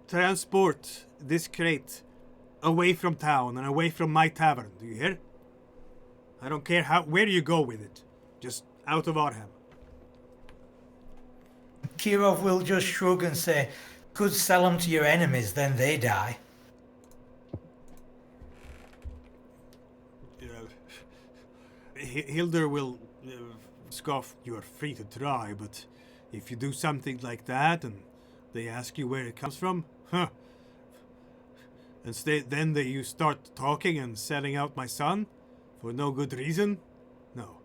transport this crate away from town and away from my tavern. Do you hear? I don't care where you go with it. Just out of Arhem. Kirov will just shrug and say, could sell them to your enemies, then they die. Hildur will scoff, you are free to try, but if you do something like that and they ask you where it comes from, and then you start talking and selling out my son for no good reason, no,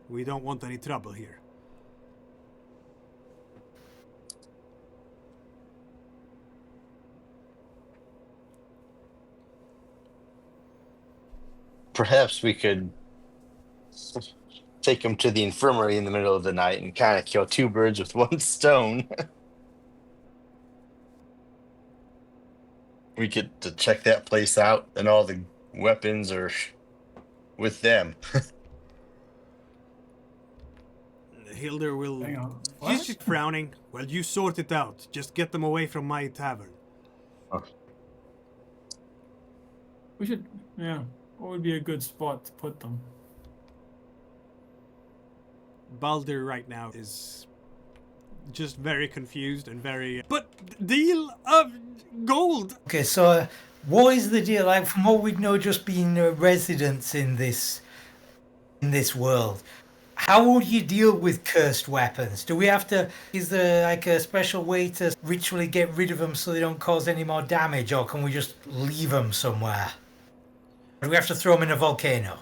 we don't want any trouble here. Perhaps we could take him to the infirmary in the middle of the night and kind of kill two birds with one stone. We get to check that place out, and all the weapons are with them. Hildur will... Hang on. He's What? just frowning. Well, you sort it out. Just get them away from my tavern. We should, yeah. What would be a good spot to put them? Baldur right now is just very confused and very... But deal of gold! Okay, so what is the deal? Like, from what we know, just being residents in this world, how would you deal with cursed weapons? Do we have to... Is there like a special way to ritually get rid of them so they don't cause any more damage, or can we just leave them somewhere? Do we have to throw them in a volcano?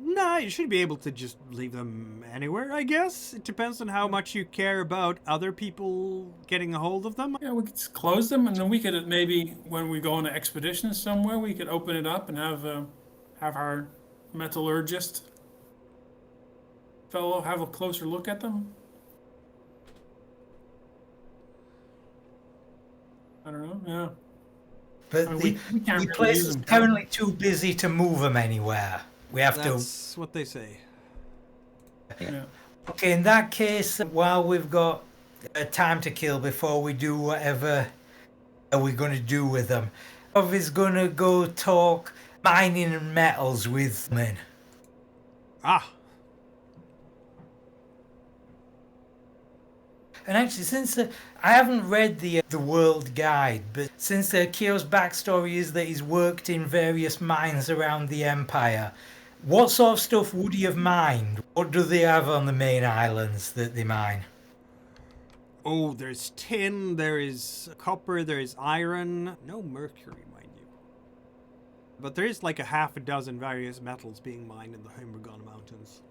Nah, you should be able to just leave them anywhere, I guess. It depends on how much you care about other people getting a hold of them. Yeah, we could just close them, and then we could maybe, when we go on an expedition somewhere, we could open it up and have our metallurgist fellow have a closer look at them. I don't know. Yeah. But I mean, the, we can't the really place use is them. currently too busy to move them anywhere. We have That's what they say. Yeah. Okay, in that case, while we've got time to kill before we do whatever we're going to do with them, Ov is going to go talk mining and metals with men. Ah, And actually, since I haven't read the world guide, but since Kyo's backstory is that he's worked in various mines around the Empire, what sort of stuff would he have mined? What do they have on the main islands that they mine? oh, there's tin, there is copper, there is iron. No mercury, mind you. But there is like a half a dozen various metals being mined in the Heimergon Mountains.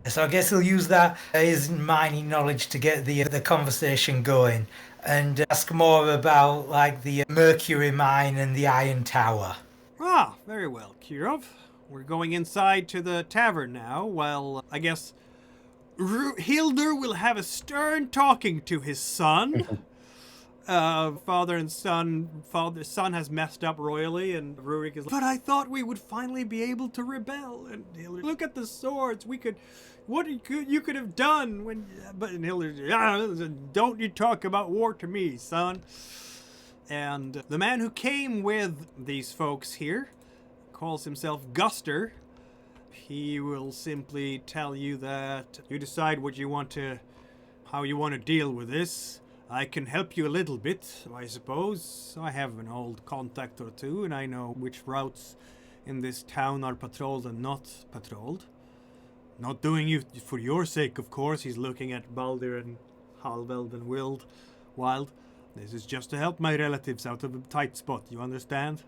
So I guess he'll use that his mining knowledge to get the conversation going, and ask more about like the mercury mine and the iron tower. Ah, very well, Kirov. We're going inside to the tavern now. Well, I guess Hildur will have a stern talking to his son. Father and son. Father's son has messed up royally, and Rurik is like, but I thought we would finally be able to rebel. And Hildur, look at the swords. We could. What you could have done when. But Hildur, don't you talk about war to me, son. And the man who came with these folks here calls himself Guster. He will simply tell you that you decide how you want to deal with this. I can help you a little bit, I suppose. I have an old contact or two, and I know which routes in this town are patrolled and not patrolled. Not doing it for your sake, of course. He's looking at Baldur and Halveld and Wild. This is just to help my relatives out of a tight spot, you understand?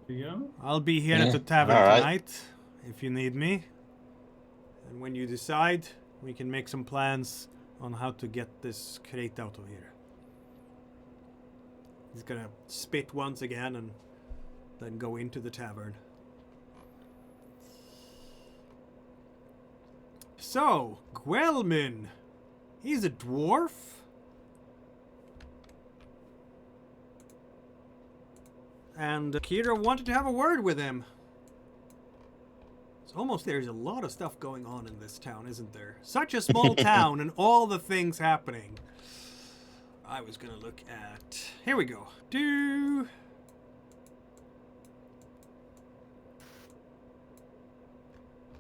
Yeah. I'll be here at the tavern tonight, if you need me. And when you decide, we can make some plans on how to get this crate out of here. He's gonna spit once again and then go into the tavern. So, Gwelmin. He's a dwarf? And Kira wanted to have a word with him. It's almost there's a lot of stuff going on in this town, isn't there? Such a small town and all the things happening. I was gonna look at... Here we go.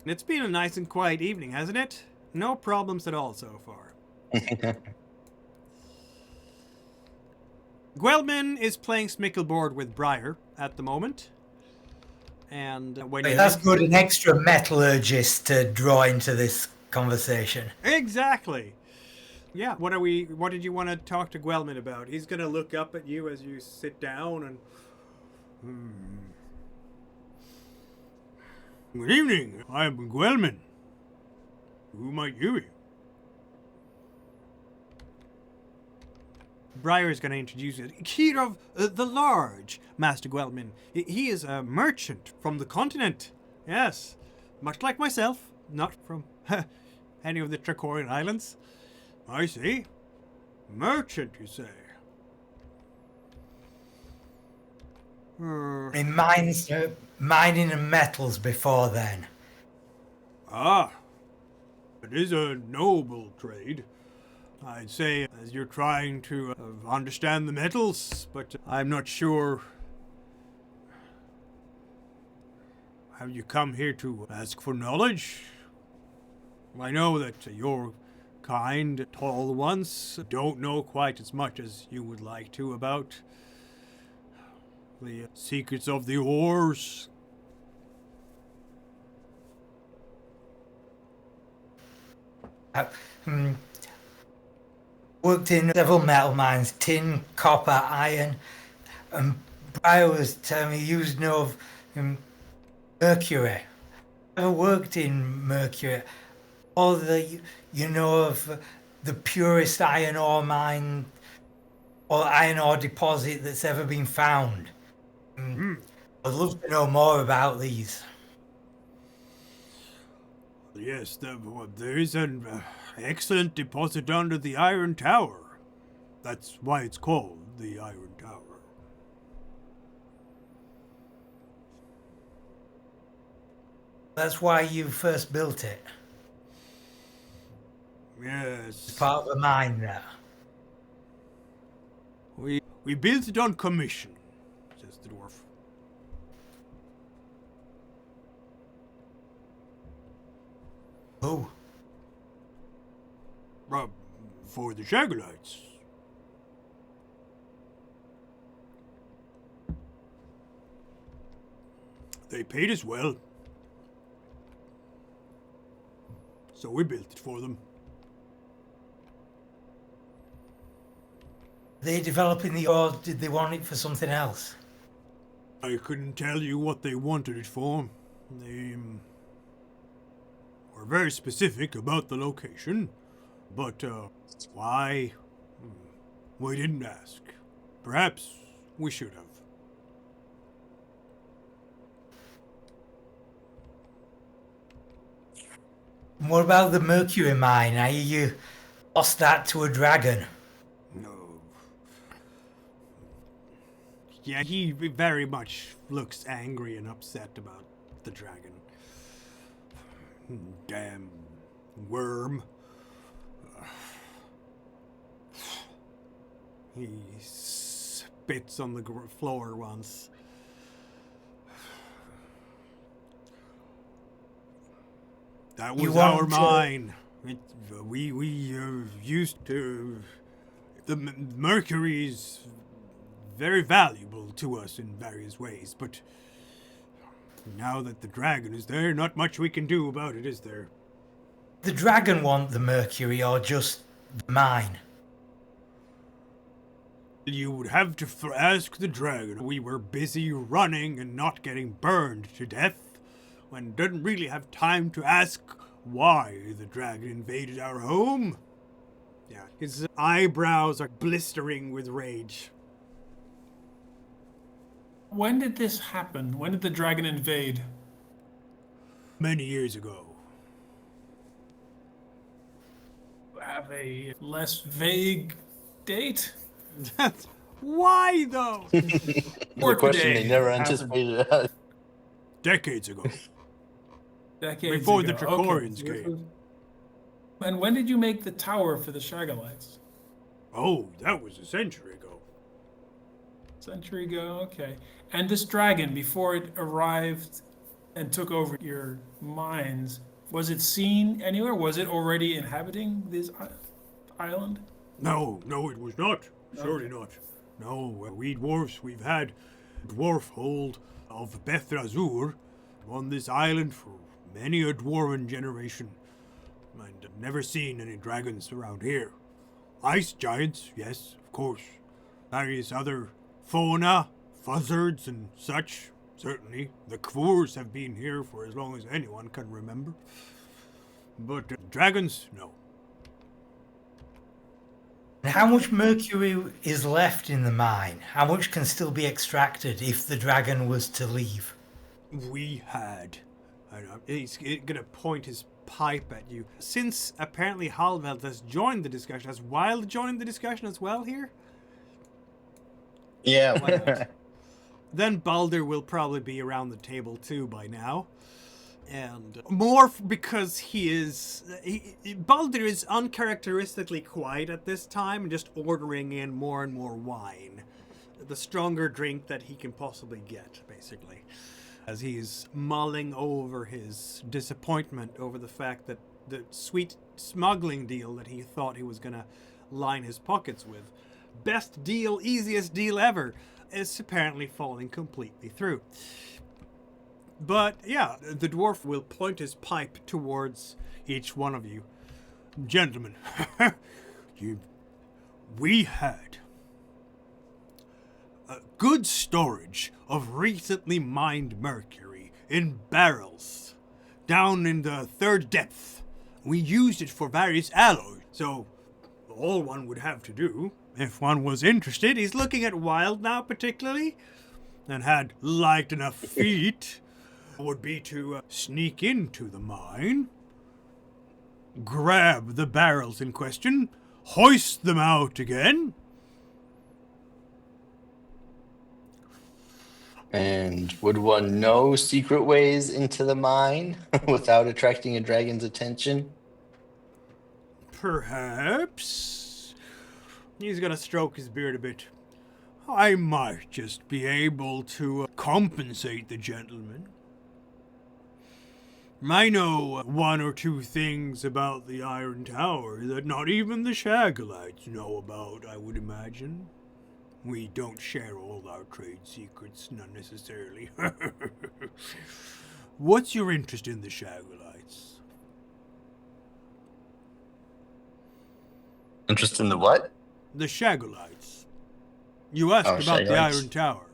It's been a nice and quiet evening, hasn't it? No problems at all so far. Gwelmin is playing Smickleboard with Briar at the moment. And when that's good, an extra metallurgist to draw into this conversation. Exactly. Yeah, what did you want to talk to Gwelmin about? He's going to look up at you as you sit down and... Good evening, I'm Gwelmin. Who might you be? Briar is going to introduce you. Kirov the Large, Master Gwelmin. He is a merchant from the continent. Yes, much like myself, not from any of the Tracorian islands. I see. Merchant, you say? In mines, mining and metals before then. Ah, it is a noble trade. I'd say as you're trying to understand the metals, but I'm not sure. Have you come here to ask for knowledge? I know that your kind, tall ones, don't know quite as much as you would like to about the secrets of the ores. Worked in several metal mines, tin, copper, iron, and Briar was telling me you know of mercury. Never worked in mercury. Or you know of the purest iron ore mine or iron ore deposit that's ever been found. I'd love to know more about these. Yes, there is an excellent deposit under the Iron Tower. That's why it's called the Iron Tower. That's why you first built it. Yes. It's part of a mine there. We built it on commission, says the dwarf. Oh. For the Shagalites. They paid us well. So we built it for them. They developing the ore, did they want it for something else? I couldn't tell you what they wanted it for. They were very specific about the location, but why? We didn't ask. Perhaps we should have. What about the mercury mine? Are you lost that to a dragon? No. Yeah, he very much looks angry and upset about the dragon. Damn worm. He spits on the floor once. That was our mine. We used to. The mercury's very valuable to us in various ways, but now that the dragon is there, not much we can do about it, is there? The dragon want the mercury or just the mine? You would have to ask the dragon. We were busy running and not getting burned to death, and didn't really have time to ask why the dragon invaded our home. Yeah, his eyebrows are blistering with rage. When did this happen? When did the dragon invade? Many years ago. Have a less vague date? Why, though? The question they never anticipated. Decades ago. Decades Before ago. the Dracorians came. And when did you make the tower for the Shagalites? Oh, that was a century ago. Century ago, okay. And this dragon, before it arrived and took over your mines, was it seen anywhere? Was it already inhabiting this island? No, it was not. Surely not. No, we dwarfs, we've had dwarf hold of Bethrazur on this island for many a dwarven generation. And I've never seen any dragons around here. Ice giants, yes, of course. Various other fauna, fuzzards and such, certainly. The Kvors have been here for as long as anyone can remember. But dragons, no. How much mercury is left in the mine? How much can still be extracted if the dragon was to leave? We had. He's gonna point his pipe at you. Since apparently Halveld has joined the discussion, has Wild joined the discussion as well here? Yeah. Then Baldur will probably be around the table too by now. And more because Baldur is uncharacteristically quiet at this time and just ordering in more and more wine. The stronger drink that he can possibly get, basically. As he's mulling over his disappointment over the fact that the sweet smuggling deal that he thought he was going to line his pockets with, best deal, easiest deal ever, is apparently falling completely through. But yeah, the dwarf will point his pipe towards each one of you. Gentlemen, we had a good storage of recently mined mercury in barrels down in the third depth. We used it for various alloys, so all one would have to do, if one was interested, he's looking at Wild now particularly, and had light enough feet, would be to sneak into the mine, grab the barrels in question, hoist them out again. And would one know secret ways into the mine without attracting a dragon's attention? Perhaps. He's gonna stroke his beard a bit. I might just be able to compensate the gentleman. I know one or two things about the Iron Tower that not even the Shagalites know about, I would imagine. We don't share all our trade secrets, not necessarily. What's your interest in the Shagalites? Interest in the what? The Shagalites. You asked about the Shagalites. Iron Tower.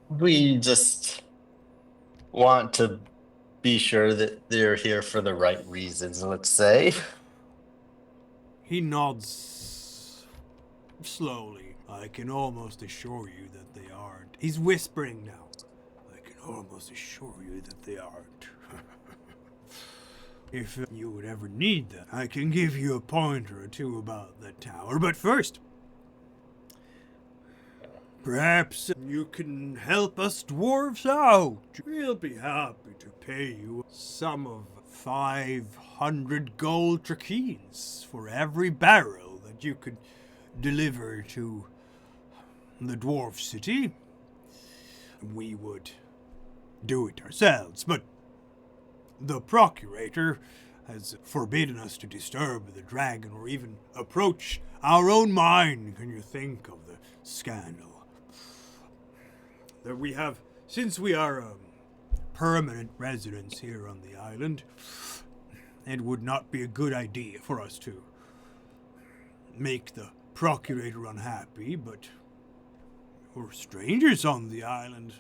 We just want to be sure that they're here for the right reasons, let's say. He nods slowly. I can almost assure you that they aren't. He's whispering now. I can almost assure you that they aren't. if you would ever need that, I can give you a pointer or two about the tower. But first, perhaps you can help us dwarves out. We'll be happy to pay you some of 500 gold trachines for every barrel that you could deliver to the dwarf city. We would do it ourselves, but the procurator has forbidden us to disturb the dragon or even approach our own mine. Can you think of the scandal that we have, since we are permanent residents here on the island? It would not be a good idea for us to make the procurator unhappy, but we're strangers on the island,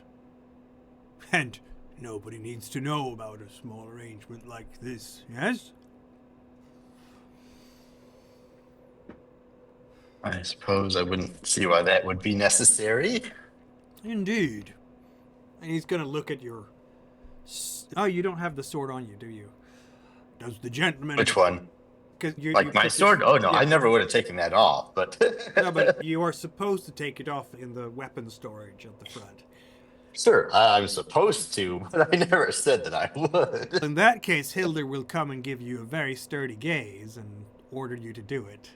and nobody needs to know about a small arrangement like this, yes? I suppose I wouldn't see why that would be necessary. Indeed. And he's gonna look at your... Oh, you don't have the sword on you, do you? Does the gentleman... Which one? Like my sword? Oh, no, yeah. I never would have taken that off, but... No, but you are supposed to take it off in the weapon storage at the front. Sure, I'm supposed to, but I never said that I would. In that case, Hildur will come and give you a very sturdy gaze and order you to do it.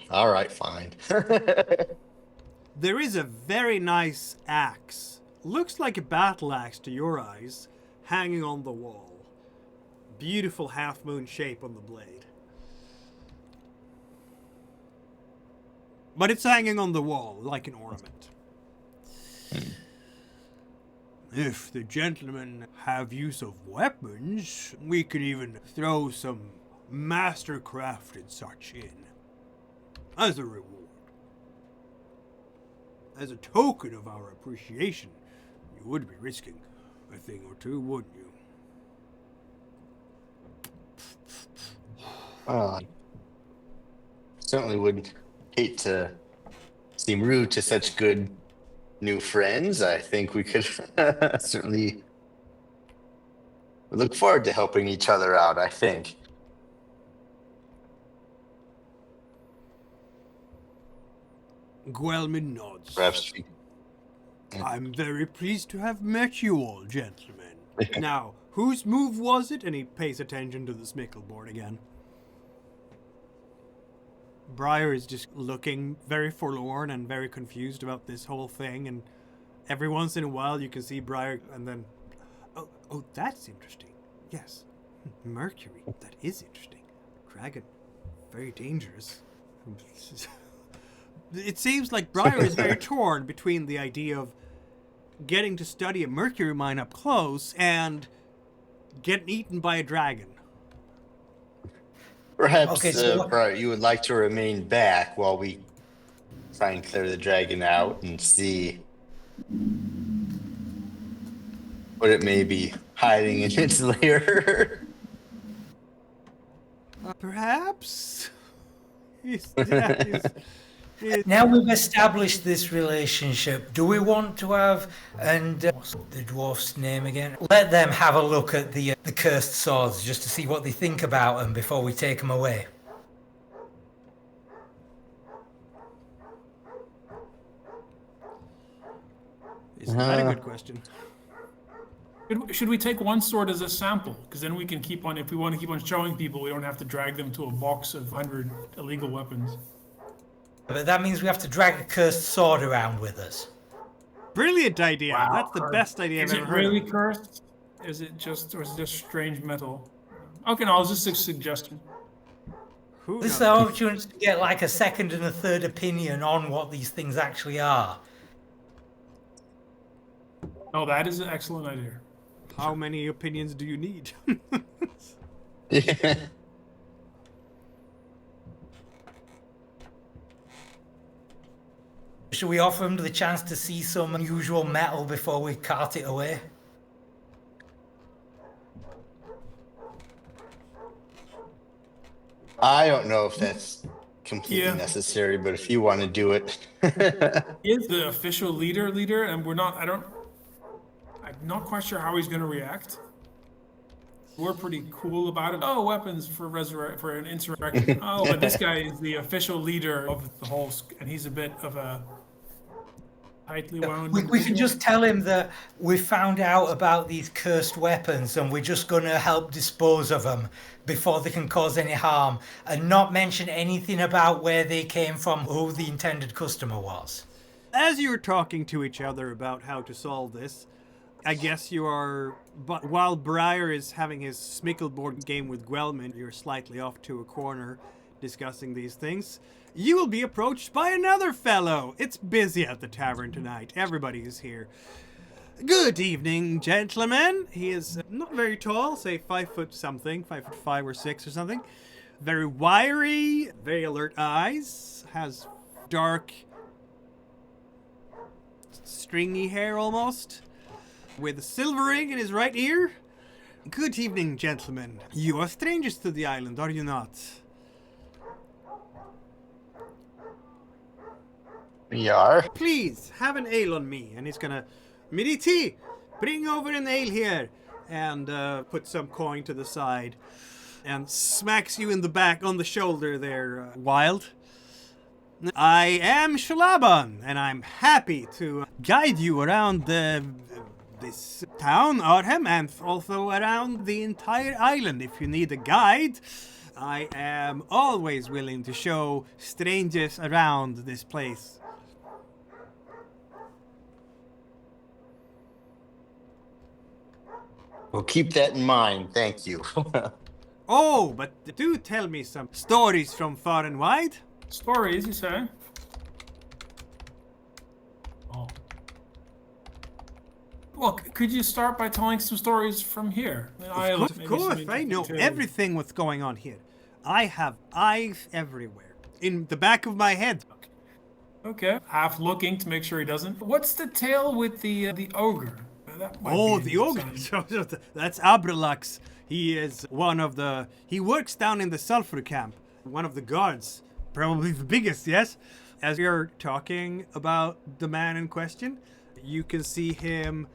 All right, fine. There is a very nice axe. Looks like a battle axe to your eyes, hanging on the wall. Beautiful half-moon shape on the blade. But it's hanging on the wall, like an ornament. If the gentlemen have use of weapons, we could even throw some master-crafted such in. As a reward. As a token of our appreciation, you would be risking a thing or two, wouldn't you? Certainly would hate to seem rude to such good new friends. I think we could certainly look forward to helping each other out, I think. Guelmin nods. Perhaps I'm very pleased to have met you all, gentlemen. Now, whose move was it? And he pays attention to the Smickle board again. Briar is just looking very forlorn and very confused about this whole thing, and every once in a while you can see Briar, and then, oh, that's interesting. Yes, Mercury, that is interesting. Dragon, very dangerous. It seems like Briar is very torn between the idea of getting to study a mercury mine up close and getting eaten by a dragon. Perhaps, Okay, so Briar, you would like to remain back while we try and clear the dragon out and see what it may be hiding in its lair. Perhaps? Now we've established this relationship, do we want to have, and what's the dwarf's name again? Let them have a look at the cursed swords just to see what they think about them before we take them away. Isn't that a good question? Should we take one sword as a sample? Because then we can keep on, if we want to keep on showing people, we don't have to drag them to a box of 100 illegal weapons. But that means we have to drag a cursed sword around with us. Brilliant idea. Wow. That's the best idea I've Is ever it heard really of. cursed? Is it just, or is it just strange metal? Okay, no, it's just a suggestion. Who This is knows? our opportunity to get like a second and a third opinion on what these things actually are. Oh, that is an excellent idea. How many opinions do you need? Yeah. Should we offer them the chance to see some unusual metal before we cart it away? I don't know if that's completely Yeah. necessary, but if you want to do it. He is the official leader, and I'm not quite sure how he's going to react. We're pretty cool about it. Oh, weapons for an insurrection. Oh, but this guy is the official leader of the whole, and he's a bit of a tightly wound We can individual. just tell him that we found out about these cursed weapons and we're just going to help dispose of them before they can cause any harm, and not mention anything about where they came from, who the intended customer was. As you're talking to each other about how to solve this, I guess you are. But while Briar is having his Smickleboard game with Guelman, you're slightly off to a corner discussing these things. You will be approached by another fellow. It's busy at the tavern tonight. Everybody is here. Good evening, gentlemen. He is not very tall, say 5 foot something, 5'5" or 6" or something. Very wiry, very alert eyes, has dark, stringy hair almost, with a silver ring in his right ear. Good evening, gentlemen. You are strangers to the island, are you not? We are. Please, have an ale on me. And he's gonna, Miditi, bring over an ale here. And put some coin to the side. And smacks you in the back on the shoulder there, Wild. I am Shalaban, and I'm happy to guide you around this town, Arhem, and also around the entire island. If you need a guide, I am always willing to show strangers around this place. We'll keep that in mind. Thank you. Oh, but do tell me some stories from far and wide. Stories, you say? Oh. Well, could you start by telling some stories from here? Of course, I know everything what's going on here. I have eyes everywhere. In the back of my head. Okay. Half looking to make sure he doesn't. What's the tale with the ogre? That might Oh, be the ogre. That's Abralux. He is one of the... He works down in the sulfur camp. One of the guards. Probably the biggest, yes? As you're talking about the man in question, you can see him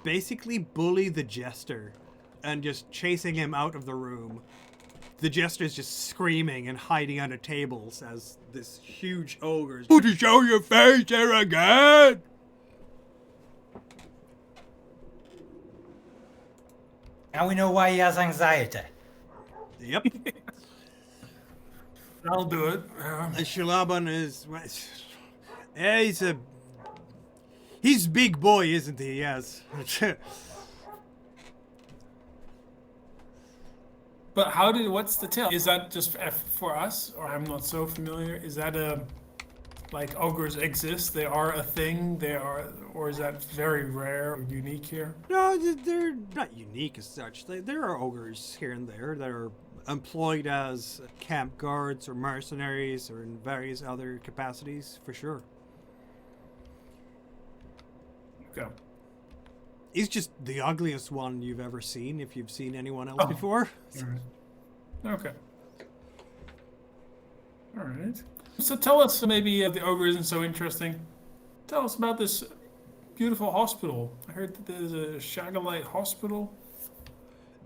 basically bully the jester and just chasing him out of the room. The jester's just screaming and hiding under tables as this huge ogre... Would you show your face here again? Now we know why he has anxiety. Yep. I'll do it. Shalaban is... He's a big boy, isn't he? Yes. But what's the tale? Is that just for us? Or I'm not so familiar. Is that like ogres exist? They are a thing? Or is that very rare or unique here? No, they're not unique as such. There are ogres here and there that are employed as camp guards or mercenaries or in various other capacities, for sure. Okay. He's just the ugliest one you've ever seen, if you've seen anyone else before. Okay. All right. So tell us, maybe the ogre isn't so interesting. Tell us about this beautiful hospital. I heard that there's a Shagalite hospital.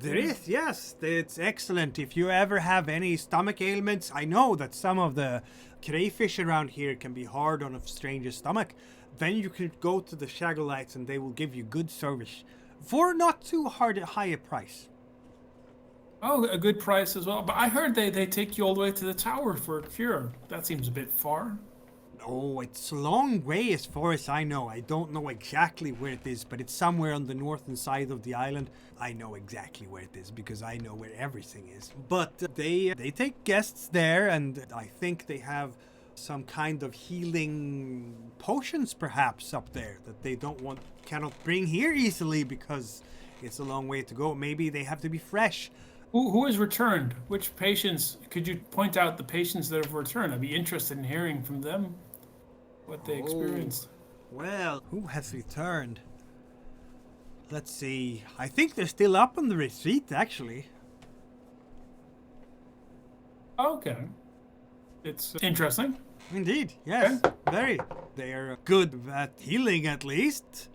There is, yes. It's excellent. If you ever have any stomach ailments, I know that some of the crayfish around here can be hard on a stranger's stomach. Then you could go to the Shagalites and they will give you good service for not too high a price. Oh, a good price as well. But I heard they take you all the way to the tower for a cure. That seems a bit far. Oh, it's a long way as far as I know. I don't know exactly where it is, but it's somewhere on the northern side of the island. I know exactly where it is because I know where everything is. But they take guests there, and I think they have some kind of healing potions perhaps up there that they cannot bring here easily because it's a long way to go. Maybe they have to be fresh. Who has returned? Which patients? Could you point out the patients that have returned? I'd be interested in hearing from them what they experienced. Well, who has returned? Let's see. I think they're still up on the retreat, actually. Okay. It's interesting. Indeed, yes. Okay. Very. They are good at healing, at least.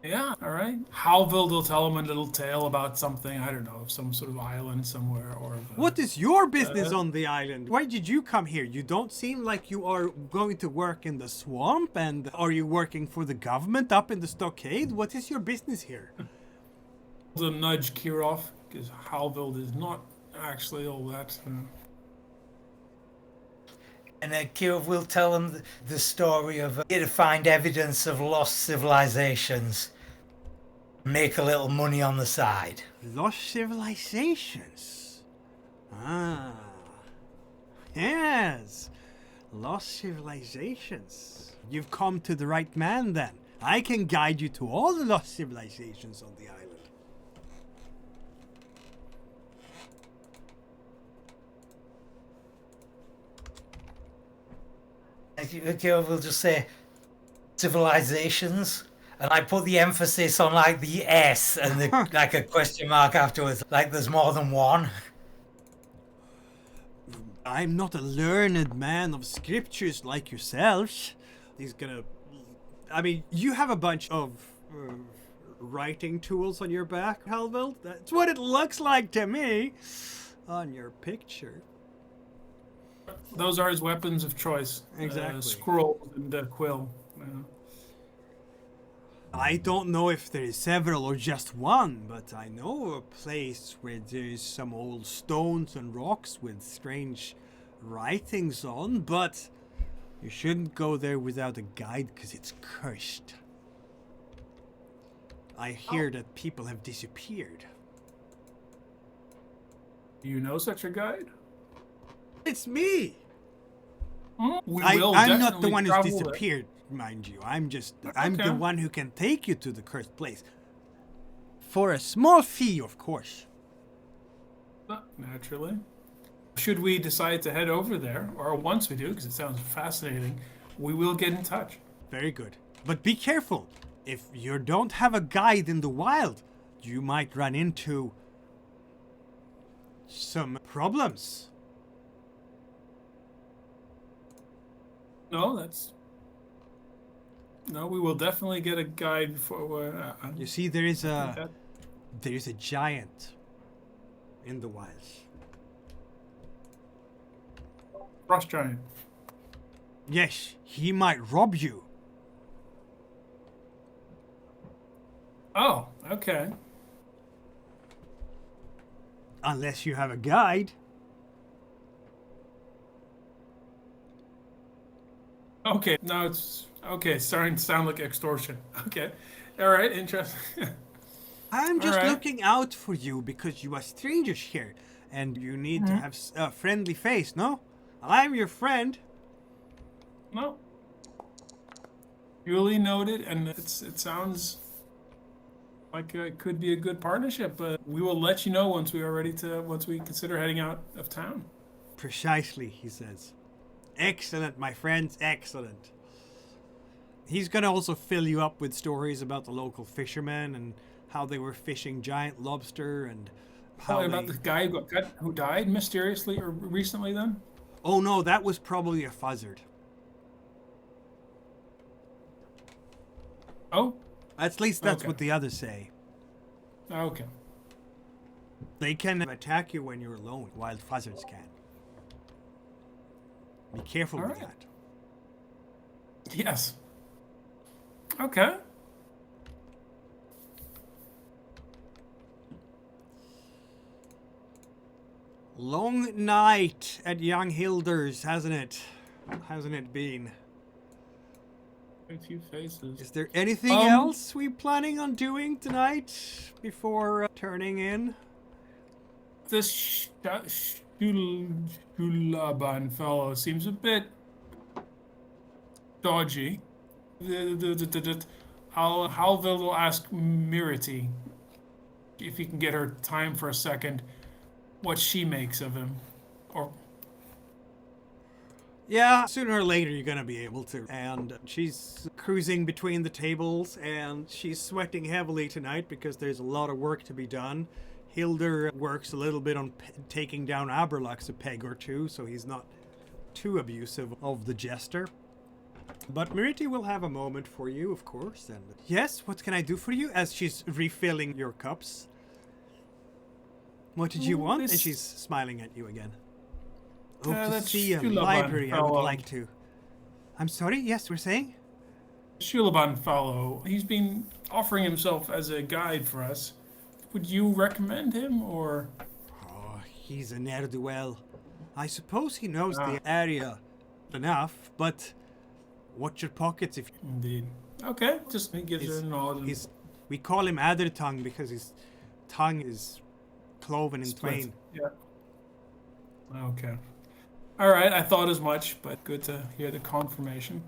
Yeah, all right. Halville will tell him a little tale about something, I don't know, some sort of island somewhere or What is your business on the island? Why did you come here? You don't seem like you are going to work in the swamp, and are you working for the government up in the stockade? What is your business here? to nudge Kirov, because Halville is not actually all that. And Kirov will tell him the story of here to find evidence of lost civilizations. Make a little money on the side. Lost civilizations. Ah. Yes. Lost civilizations. You've come to the right man then. I can guide you to all the lost civilizations on the island. Kirov will just say civilizations. And I put the emphasis on like the S and the, like a question mark afterwards. Like there's more than one. I'm not a learned man of scriptures like yourselves. He's gonna... I mean, you have a bunch of writing tools on your back, Halville. That's what it looks like to me on your picture. Those are his weapons of choice. Exactly. Scroll and quill. I don't know if there is several or just one, but I know a place where there's some old stones and rocks with strange writings on, but you shouldn't go there without a guide because it's cursed. I hear that people have disappeared. You know such a guide? It's me! We I'm will not the definitely one who's travel there. disappeared, mind you. I'm the Okay. one who can take you to the cursed place. For a small fee, of course. Naturally. Should we decide to head over there, or once we do, because it sounds fascinating, we will get in touch. Very good. But be careful. If you don't have a guide in the wild, you might run into some problems. No, we will definitely get a guide for. You see, there is that- a giant in the wilds. Frost giant. Yes, he might rob you. Oh, okay. Unless you have a guide. Okay, now it's okay. Starting to sound like extortion. Okay, all right, interesting. I'm just Alright. looking out for you because you are strangers here and you need to have a friendly face, no? I'm your friend. No. Duly noted, and it sounds like it could be a good partnership. But we will let you know once we are ready to. Once we consider heading out of town. Precisely, he says. Excellent, my friends, excellent. He's gonna also fill you up with stories about the local fishermen and how they were fishing giant lobster and how Probably about they... the guy who died mysteriously or recently. Then. Oh no, that was probably a fuzzard. Oh. At least that's Okay. what the others say. Okay. They can attack you when you're alone, while fuzzards can. Be careful with Alright. that. Yes. Okay. Long night at young Hilder's, hasn't it? Hasn't it been? A few faces. Is there anything Um, else we planning on doing tonight before turning in? This Shulaban fellow seems a bit dodgy. Halville will ask Mirity if he can get her time for a second what she makes of him. Or Yeah, sooner or later you're gonna be able to. And she's cruising between the tables and she's sweating heavily tonight because there's a lot of work to be done. Hildur works a little bit on taking down Aberlux a peg or two, so he's not too abusive of the jester. But Miriti will have a moment for you, of course. And yes, what can I do for you? As she's refilling your cups. What did you want? And she's smiling at you again. Oh, to that's see a Shulaban library, I would fellow. like to. I'm sorry, yes, we're saying? Shulaban fellow. He's been offering himself as a guide for us. Would you recommend him, or? Oh, he's a ne'er-do-well. I suppose he knows the area enough, but watch your pockets if Indeed. Okay, just he gives He's- her a nod. he's... We call him Adder Tongue because his tongue is cloven in Split. twain. Yeah. Okay. All right, I thought as much, but good to hear the confirmation.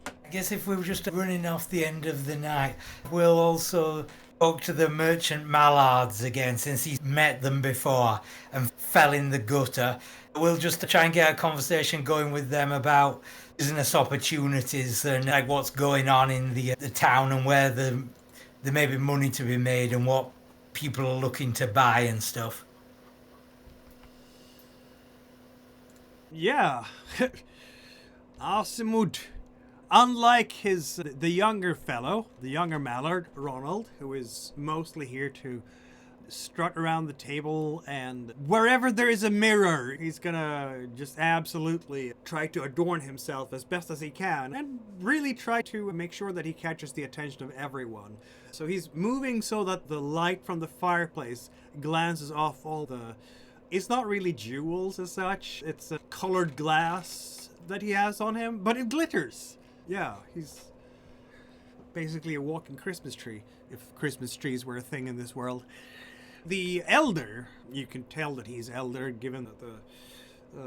I guess if we were just running off the end of the night, we'll also talk to the merchant mallards again, since he's met them before and fell in the gutter. We'll just try and get a conversation going with them about business opportunities and like what's going on in the town and where there may be money to be made and what people are looking to buy and stuff. Yeah. Asimud. Unlike the younger fellow, the younger mallard, Ronald, who is mostly here to strut around the table, and wherever there is a mirror, he's gonna just absolutely try to adorn himself as best as he can and really try to make sure that he catches the attention of everyone. So he's moving so that the light from the fireplace glances off all the... It's not really jewels as such, it's a colored glass that he has on him, but it glitters. Yeah, he's basically a walking Christmas tree, if Christmas trees were a thing in this world. The elder, you can tell that he's elder given that the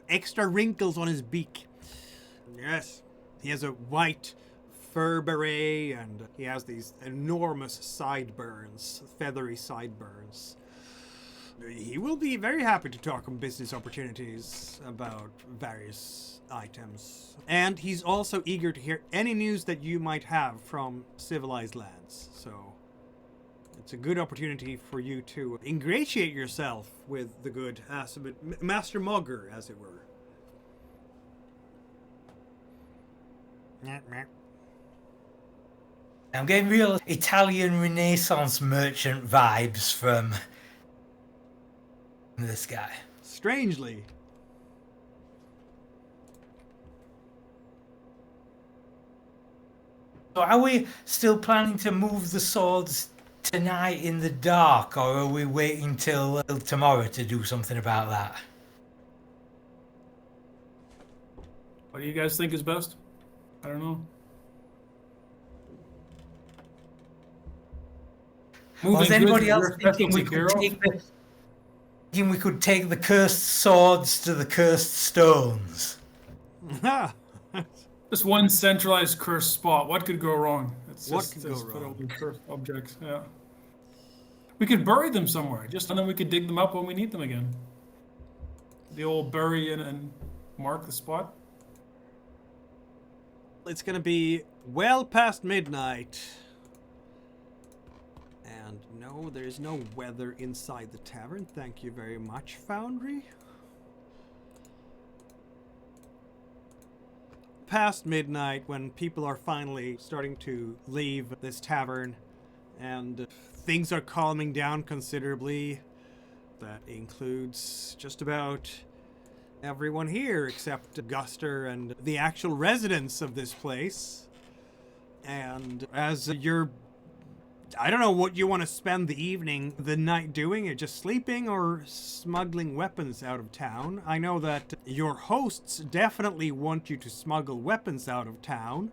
extra wrinkles on his beak. Yes, he has a white fur beret and he has these enormous sideburns, feathery sideburns. He will be very happy to talk on business opportunities about various items. And he's also eager to hear any news that you might have from civilized lands. So it's a good opportunity for you to ingratiate yourself with the good Master Mugger, as it were. I'm getting real Italian Renaissance merchant vibes from this guy. Strangely. So are we still planning to move the swords tonight in the dark, or are we waiting till tomorrow to do something about that? What do you guys think is best? I don't know. Was anybody goods is else your thinking we specialty, could Carol? we could take the cursed swords to the cursed stones? Just one centralized cursed spot. What could go wrong? It's What just, could go just put wrong? all the cursed objects. Yeah. We could bury them somewhere, and then we could dig them up when we need them again. The old bury in and mark the spot. It's gonna be well past midnight. And no, there's no weather inside the tavern. Thank you very much, Foundry. Past midnight, when people are finally starting to leave this tavern and things are calming down considerably. That includes just about everyone here except Guster and the actual residents of this place. And as you're... I don't know what you want to spend the night doing, just sleeping or smuggling weapons out of town. I know that your hosts definitely want you to smuggle weapons out of town,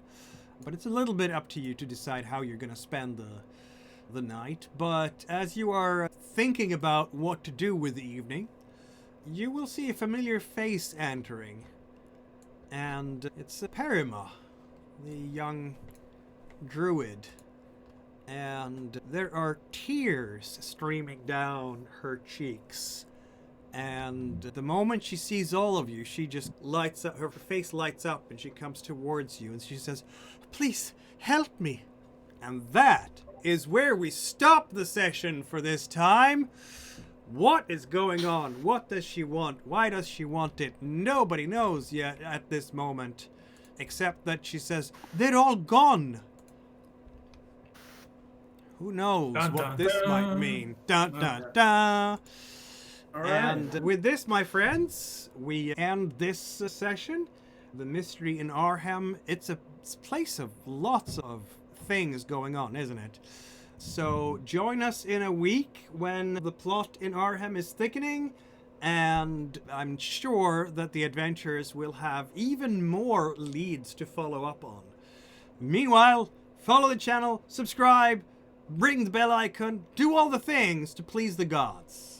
but it's a little bit up to you to decide how you're going to spend the night. But as you are thinking about what to do with the evening, you will see a familiar face entering. And it's Perima, the young druid. And there are tears streaming down her cheeks. And the moment she sees all of you, she just lights up, her face lights up, and she comes towards you and she says, "Please, help me." And that is where we stop the session for this time. What is going on? What does she want? Why does she want it? Nobody knows yet at this moment. Except that she says, they're all gone. Who knows Dun, what dun, this dun. might mean? Dun, dun, Okay. dun. All right. And with this, my friends, we end this session. The mystery in Arhem, it's a place of lots of things going on, isn't it? So join us in a week when the plot in Arhem is thickening, and I'm sure that the adventurers will have even more leads to follow up on. Meanwhile, follow the channel, subscribe, ring the bell icon, do all the things to please the gods.